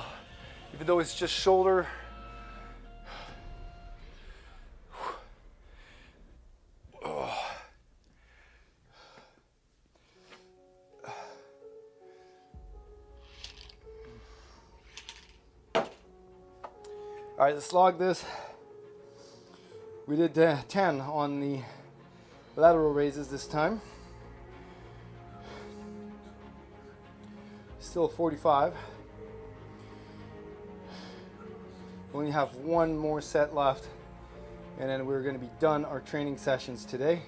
even though it's just shoulder. All right, let's log this. We did 10 on the lateral raises this time. Still 45. We only have one more set left, and then we're going to be done our training sessions today.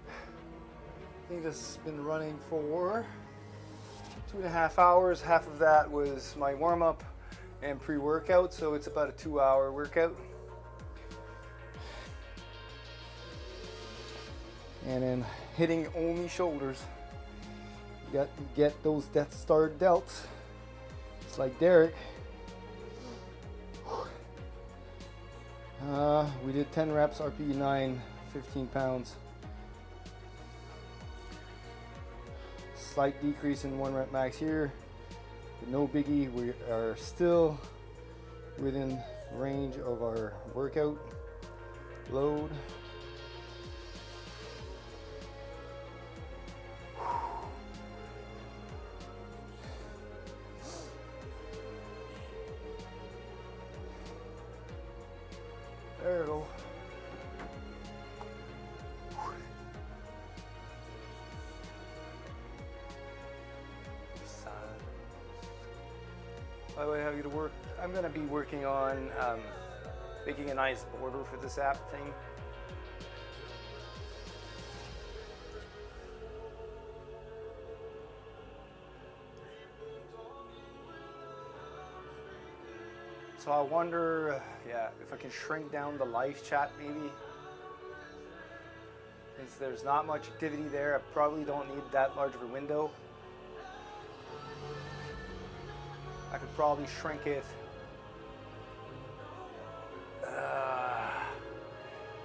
I think this has been running for 2.5 hours. Half of that was my warm-up and pre-workout, so it's about a 2-hour workout. And then hitting only shoulders. You got to get those Death Star delts. It's like Derek. We did 10 reps, RPE 9, 15 pounds. Slight decrease in 1 rep max here. But no biggie, we are still within range of our workout load. There we go. By the way, how you to work? I'm going to be working on making a nice border for this app thing. So I wonder, if I can shrink down the live chat maybe. Since there's not much activity there, I probably don't need that large of a window. I could probably shrink it.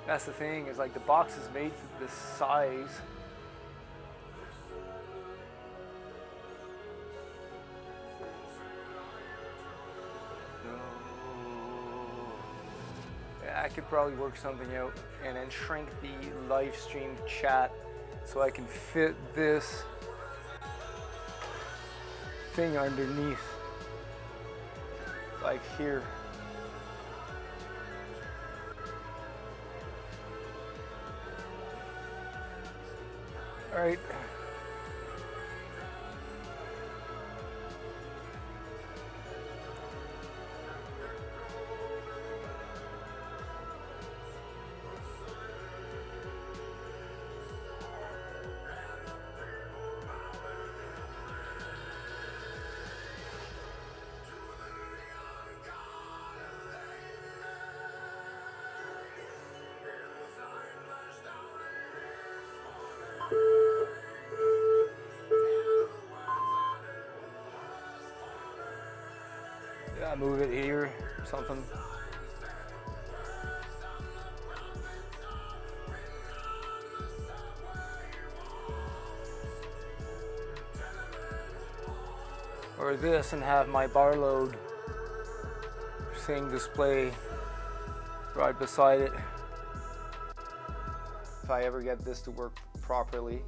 That's the thing, is like the box is made for this size. I could probably work something out and then shrink the live stream chat so I can fit this thing underneath, like here. All right. Yeah, move it here or something. Or this and have my bar load thing display right beside it. If I ever get this to work properly.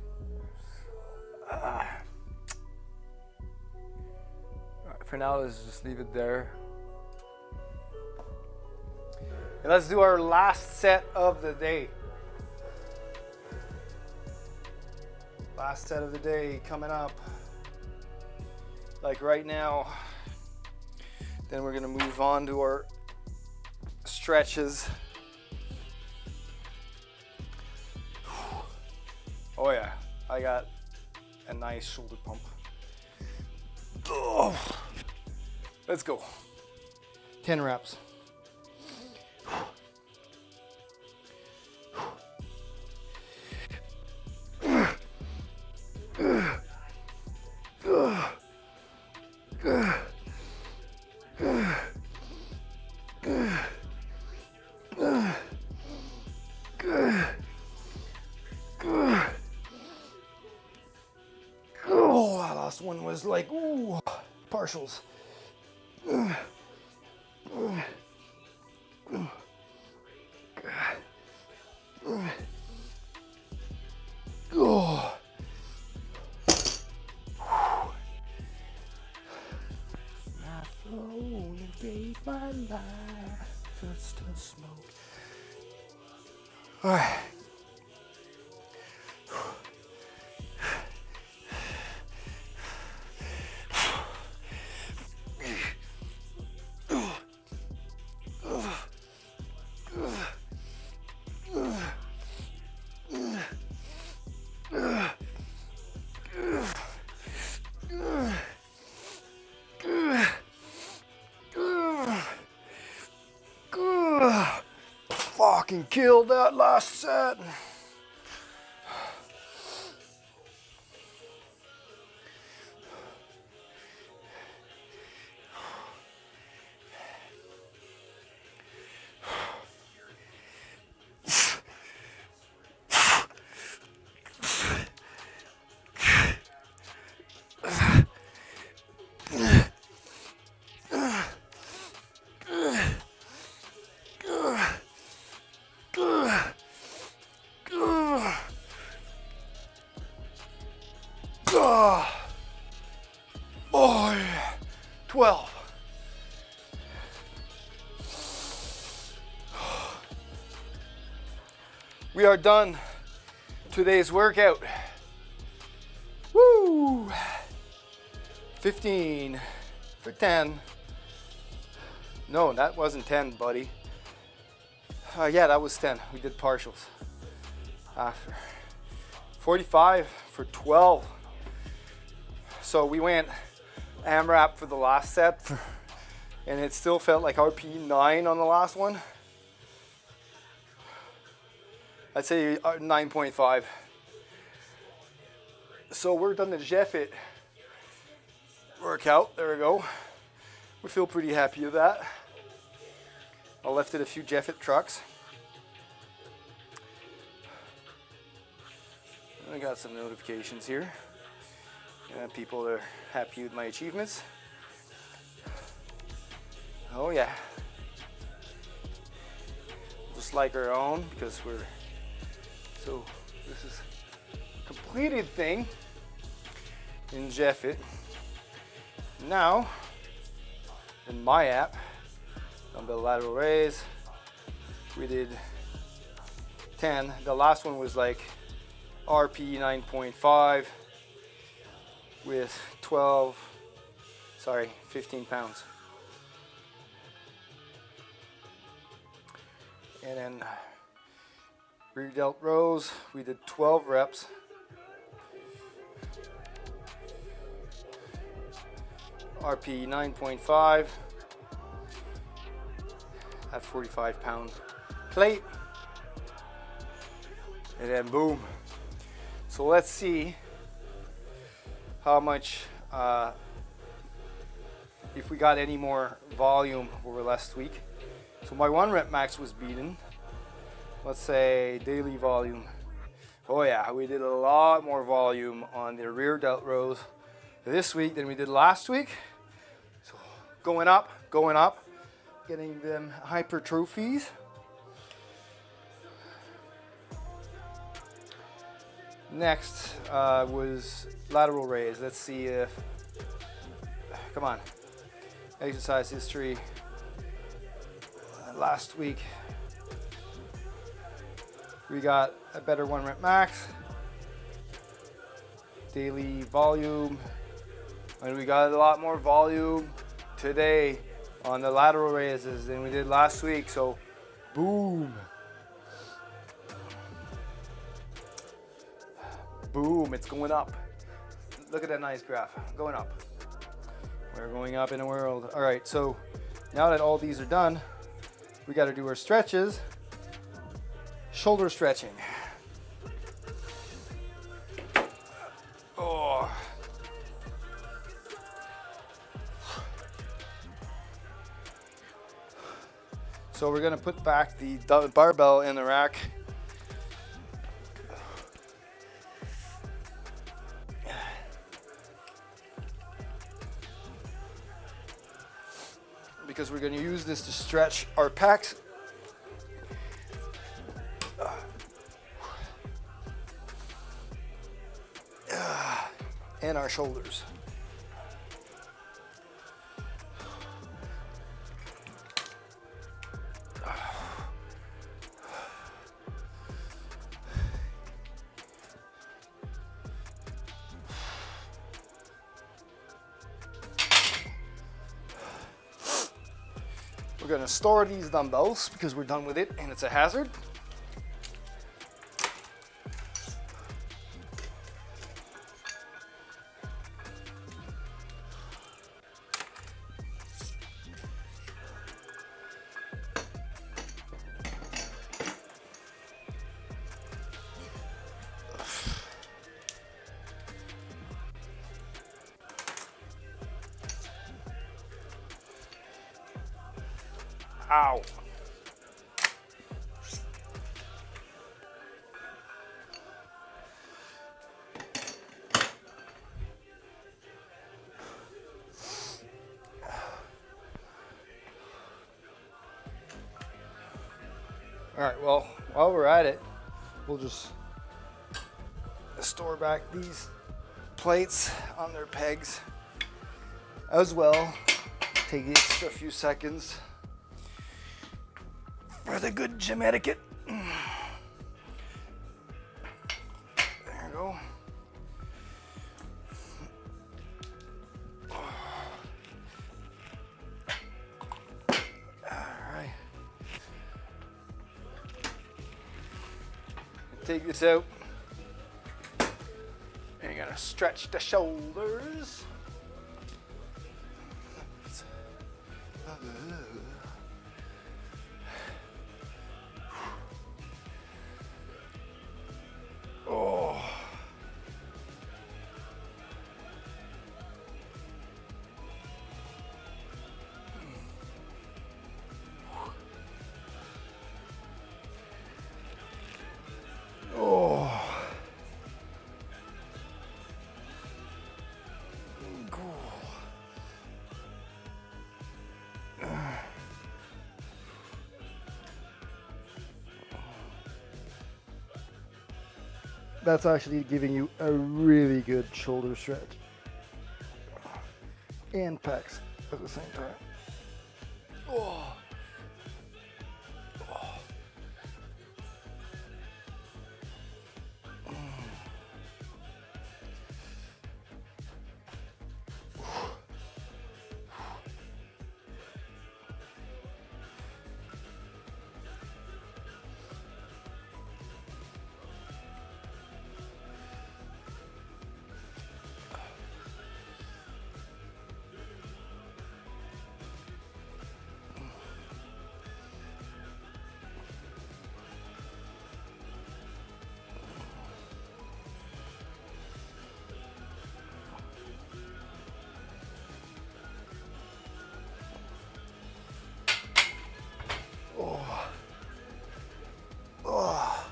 For now, let's just leave it there. And let's do our last set of the day. Last set of the day coming up. Like right now. Then we're gonna move on to our stretches. Oh yeah, I got a nice shoulder pump. Oh. Let's go. 10 reps. Oh, that last one was like, ooh, partials. Oh. My phone, baby. take my life just to smoke. All right. Fucking killed that last set. Boy, 12. We are done today's workout. Woo! 15 for 10. No, that wasn't 10, buddy. Yeah, that was 10. We did partials. After 45 for 12. So we went AMRAP for the last set, and it still felt like RP 9 on the last one. I'd say 9.5. So we're done the Jeffit workout. There we go. We feel pretty happy with that. I lifted a few Jeffit trucks. I got some notifications here. People are happy with my achievements. Oh yeah. Just like our own, because so this is a completed thing in Jeffit. Now, in my app, dumbbell lateral raise, we did 10. The last one was like RP 9.5 with 15 pounds. And then rear delt rows, we did 12 reps. RP 9.5 at 45-pound plate. And then boom. So let's see how much, if we got any more volume over last week. So my 1 rep max was beaten. Let's say daily volume. Oh yeah, we did a lot more volume on the rear delt rows this week than we did last week. So going up, getting them hypertrophies. Next was lateral raise. Let's see if, come on, exercise history. Last week we got a better 1 rep max, daily volume, and we got a lot more volume today on the lateral raises than we did last week. So boom. Boom, it's going up. Look at that nice graph, going up. We're going up in the world. All right, so now that all these are done, we got to do our stretches. Shoulder stretching. Oh. So we're gonna put back the barbell in the rack. Because we're going to use this to stretch our pecs and our shoulders. We're gonna store these dumbbells because we're done with it and it's a hazard. Ow. All right, well, while we're at it, we'll just store back these plates on their pegs as well. Take the extra few seconds for the good gym etiquette. There you go. Alright. Take this out. And you're gonna stretch the shoulders. Oh. Oh. That's actually giving you a really good shoulder stretch and pecs at the same time. Oh. Oh. Oh.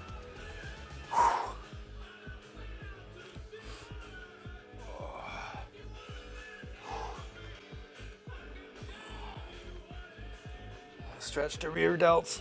Stretch the rear delts.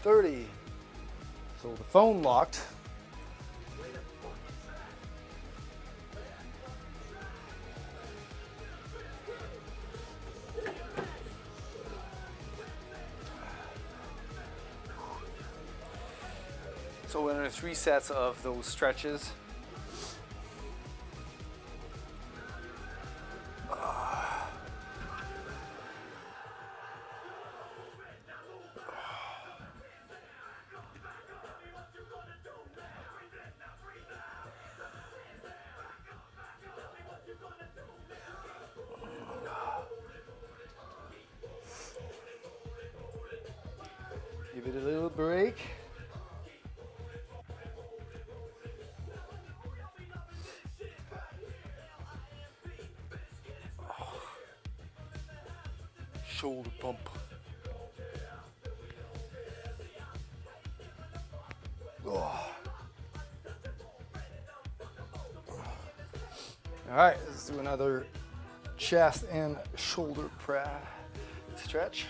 $30. So the phone locked. So we're in 3 sets of those stretches. Give it a little break. Shoulder pump. Oh. All right, let's do another chest and shoulder stretch.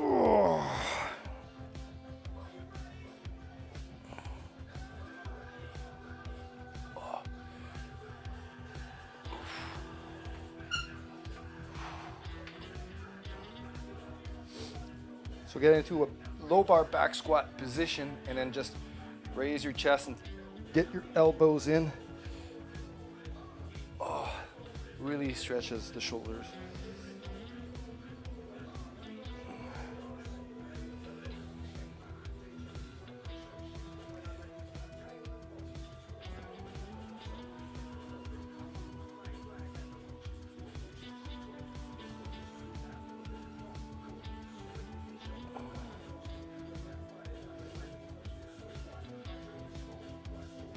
Oh. So get into a low bar back squat position and then just raise your chest and get your elbows in. Oh, really stretches the shoulders.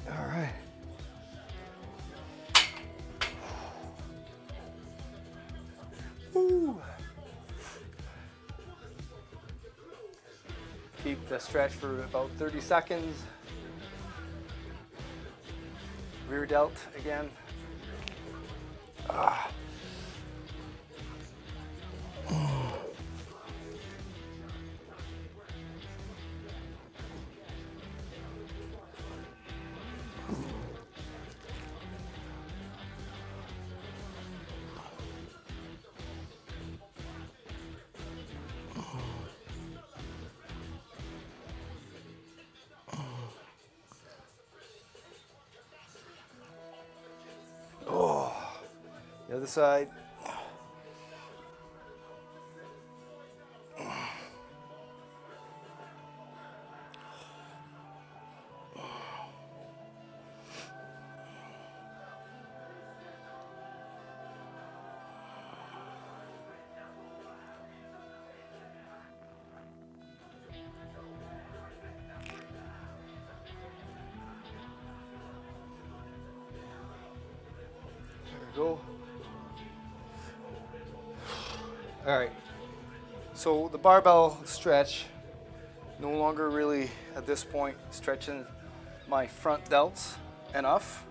All right. Woo. Keep the stretch for about 30 seconds. Rear delt again. Ah. The other side. There we go. All right, so the barbell stretch, no longer really at this point stretching my front delts enough.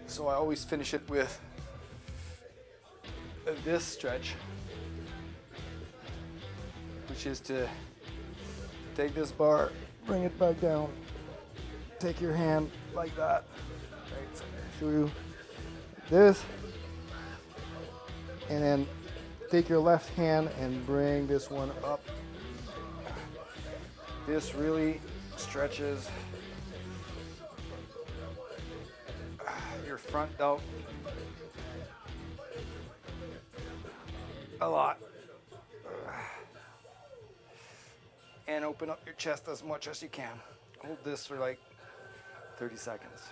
So I always finish it with this stretch, which is to take this bar, bring it back down, take your hand like that. Right, so I'll show you this. And then take your left hand and bring this one up. This really stretches your front delt a lot. And open up your chest as much as you can. Hold this for like 30 seconds.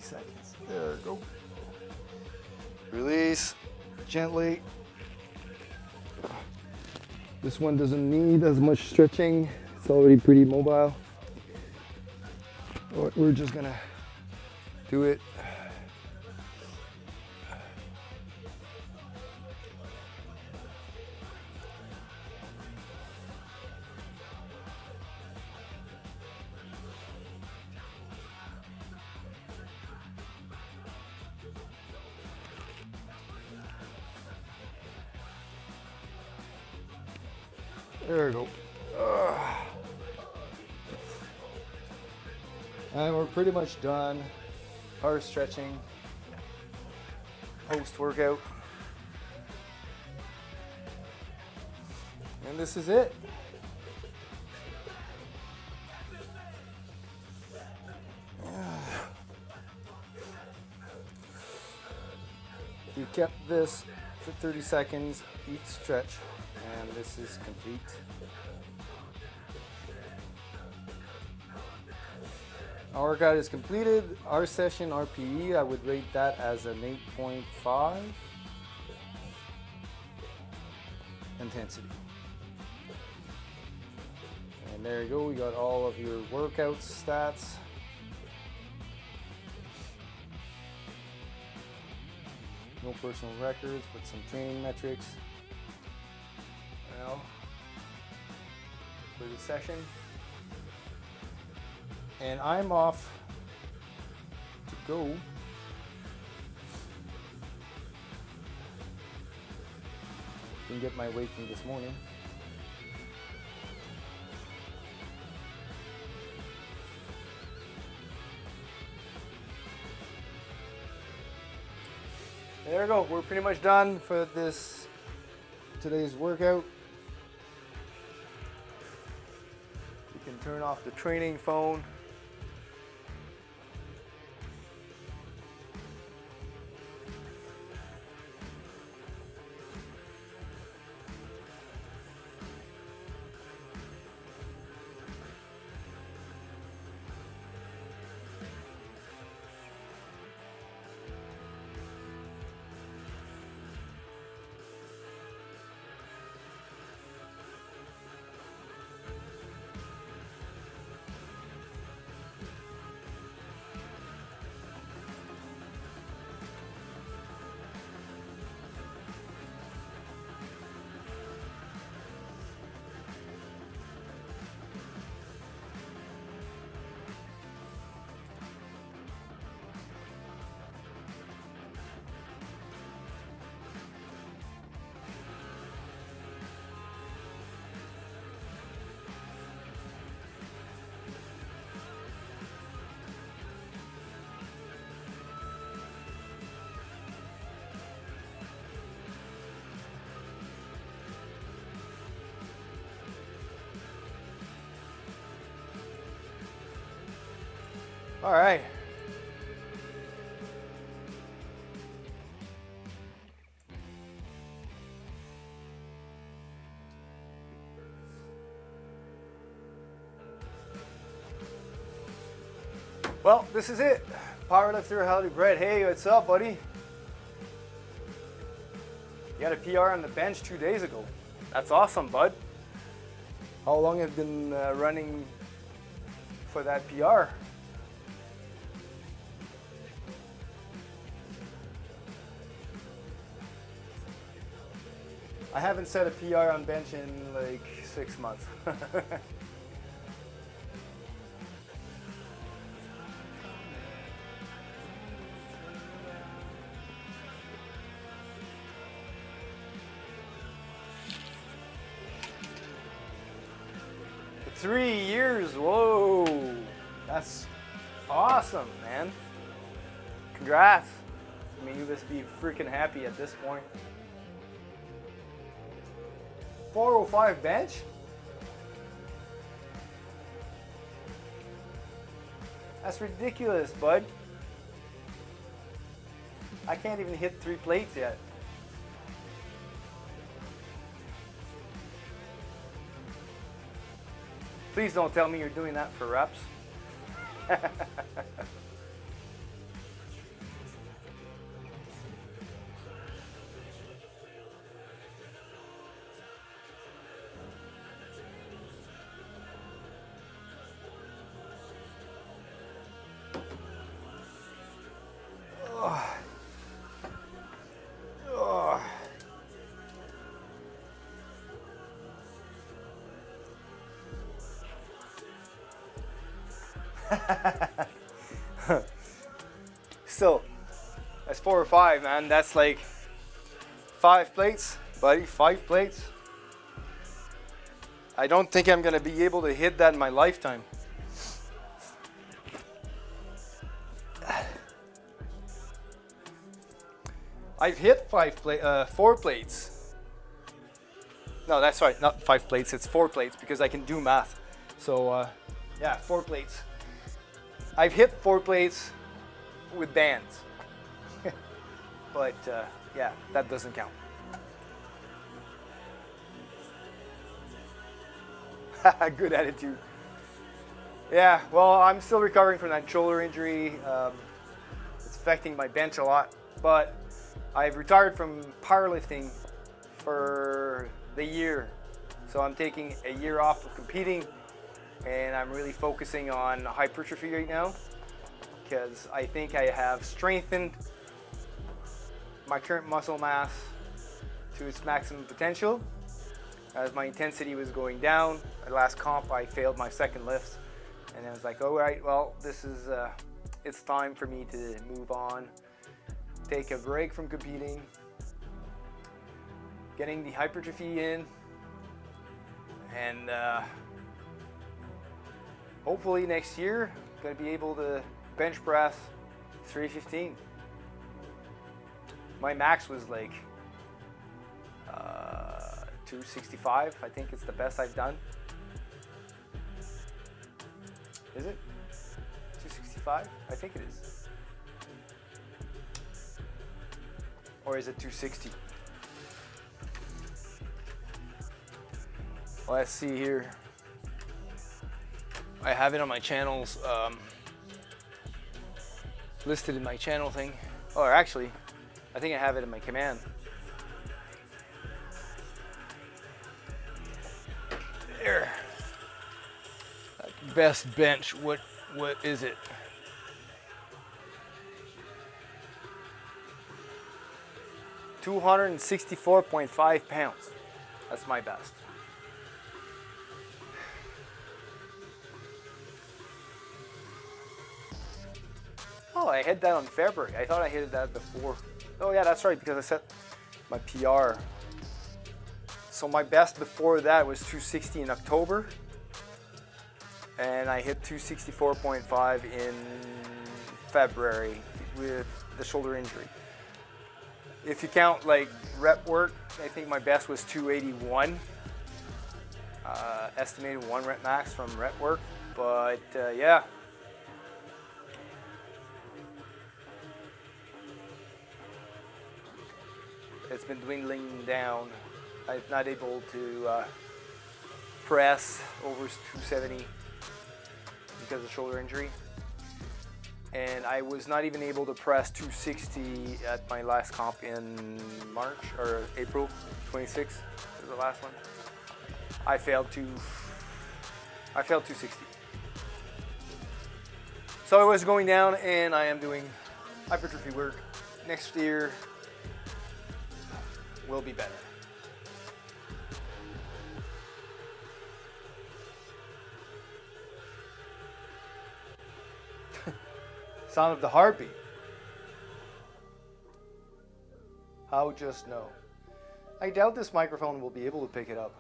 Seconds. There we go. Release gently. This one doesn't need as much stretching. It's already pretty mobile. We're just gonna do it. There we go. And we're pretty much done our stretching post-workout. And this is it. You kept this for 30 seconds each stretch, and this is complete. Our workout is completed. Our session RPE, I would rate that as an 8.5 intensity. And there you go, we got all of your workout stats. No personal records, but some training metrics. Now, for the session. And I'm off to go and get my weight from this morning. There we go. We're pretty much done for today's workout. You can turn off the training phone. All right. Well, this is it. Powerlifter Healthy Bread. Hey, what's up, buddy? You got a PR on the bench 2 days ago. That's awesome, bud. How long have you been running for that PR? I haven't set a PR on bench in like 6 months. 3 years, whoa. That's awesome, man. Congrats. I mean, you must be freaking happy at this point. 405 bench? That's ridiculous, bud. I can't even hit 3 plates yet. Please don't tell me you're doing that for reps. Still, that's 4 or 5, man. That's like 5 plates, buddy. 5 plates. I don't think I'm gonna be able to hit that in my lifetime. I've hit 4 plates. No, that's right, not 5 plates. It's 4 plates because I can do math. So yeah, 4 plates. I've hit 4 plates with bands, but yeah, that doesn't count. Good attitude. Yeah, well, I'm still recovering from that shoulder injury. It's affecting my bench a lot, but I've retired from powerlifting for the year. So I'm taking a year off of competing, and I'm really focusing on hypertrophy right now because I think I have strengthened my current muscle mass to its maximum potential. As my intensity was going down, my last comp I failed my second lift, and I was like, all right, well, this is it's time for me to move on, take a break from competing, getting the hypertrophy in, and hopefully next year I'm going to be able to bench press 315. My max was like 265. I think it's the best I've done. Is it 265? I think it is. Or is it 260? Let's see here. I have it on my channels, listed in my channel thing. Or actually, I think I have it in my command. There. Best bench, what is it? $264.5 pounds. That's my best. Oh, I hit that on February. I thought I hit that before. Oh yeah, that's right, because I set my PR. So my best before that was 260 in October. And I hit 264.5 in February with the shoulder injury. If you count like rep work, I think my best was 281. Estimated 1 rep max from rep work, but yeah. It's been dwindling down. I'm not able to press over 270 because of shoulder injury. And I was not even able to press 260 at my last comp in March or April 26th was the last one. I failed 260. So I was going down, and I am doing hypertrophy work. Next year will be better. Sound of the heartbeat. How just know? I doubt this microphone will be able to pick it up.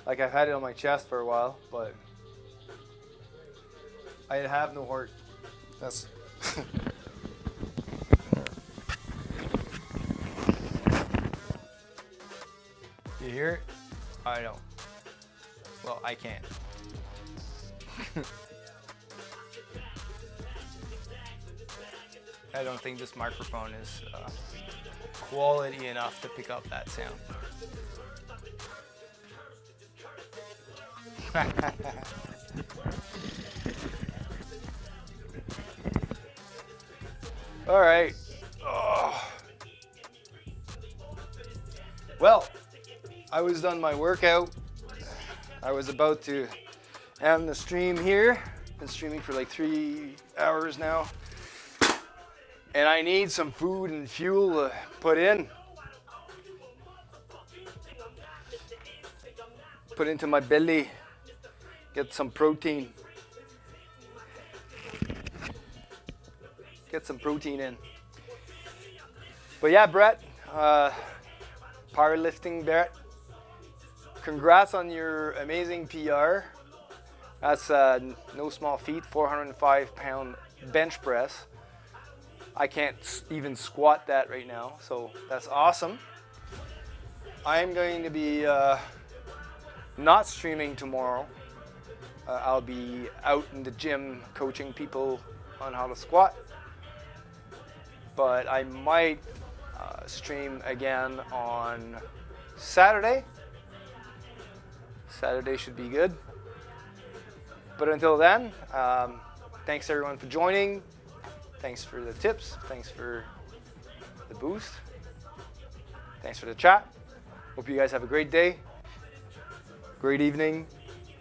Like, I've had it on my chest for a while, but I have no heart. That's you hear it? I don't. Well, I can't. I don't think this microphone is quality enough to pick up that sound. All right. Oh. Well, I was done my workout. I was about to end the stream here. Been streaming for like 3 hours now. And I need some food and fuel to put in. Put into my belly. Get some protein. Get some protein in. But yeah, Brett, powerlifting Brett, congrats on your amazing PR. That's no small feat, 405-pound bench press. I can't even squat that right now, so that's awesome. I'm going to be not streaming tomorrow. I'll be out in the gym coaching people on how to squat. but I might stream again on Saturday. Saturday should be good. But until then, thanks everyone for joining. Thanks for the tips. Thanks for the boost. Thanks for the chat. Hope you guys have a great day, great evening,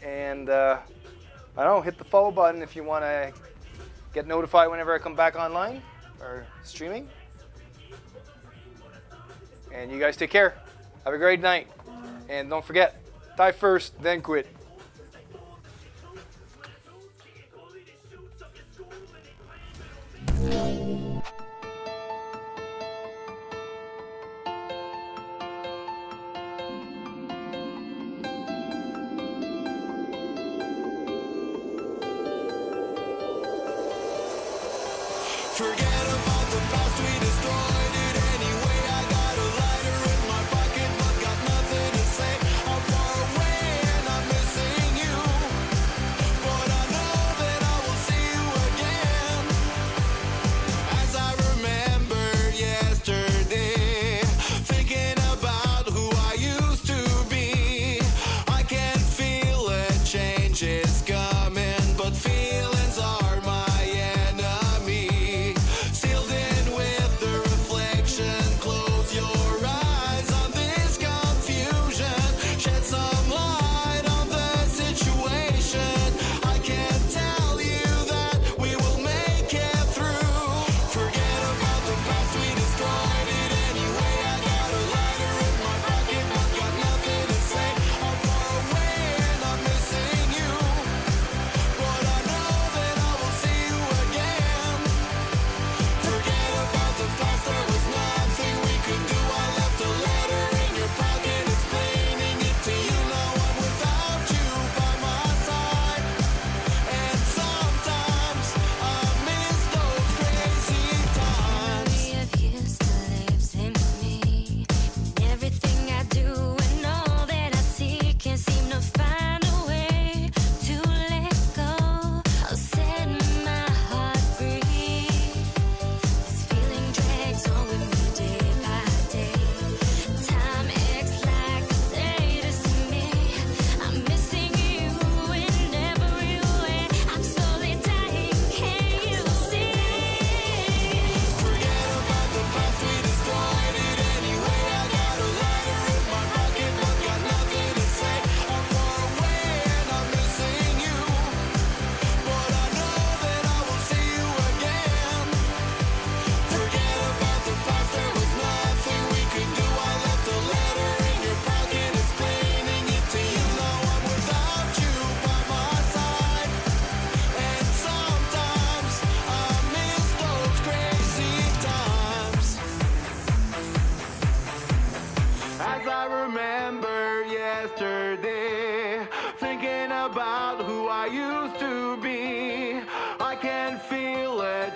and I don't know, hit the follow button if you want to get notified whenever I come back online or streaming. And you guys take care. Have a great night. And don't forget, die first, then quit. Forget about the past, we destroyed it anyway. I got a lighter in my pocket, but got nothing to say. I'm far away and I'm missing you, but I know that I will see you again. As I remember yesterday, thinking about who I used to be, I can feel a change is coming, but feelings are my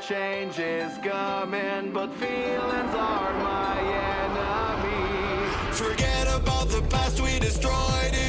change is coming, but feelings are my enemy. Forget about the past, we destroyed it.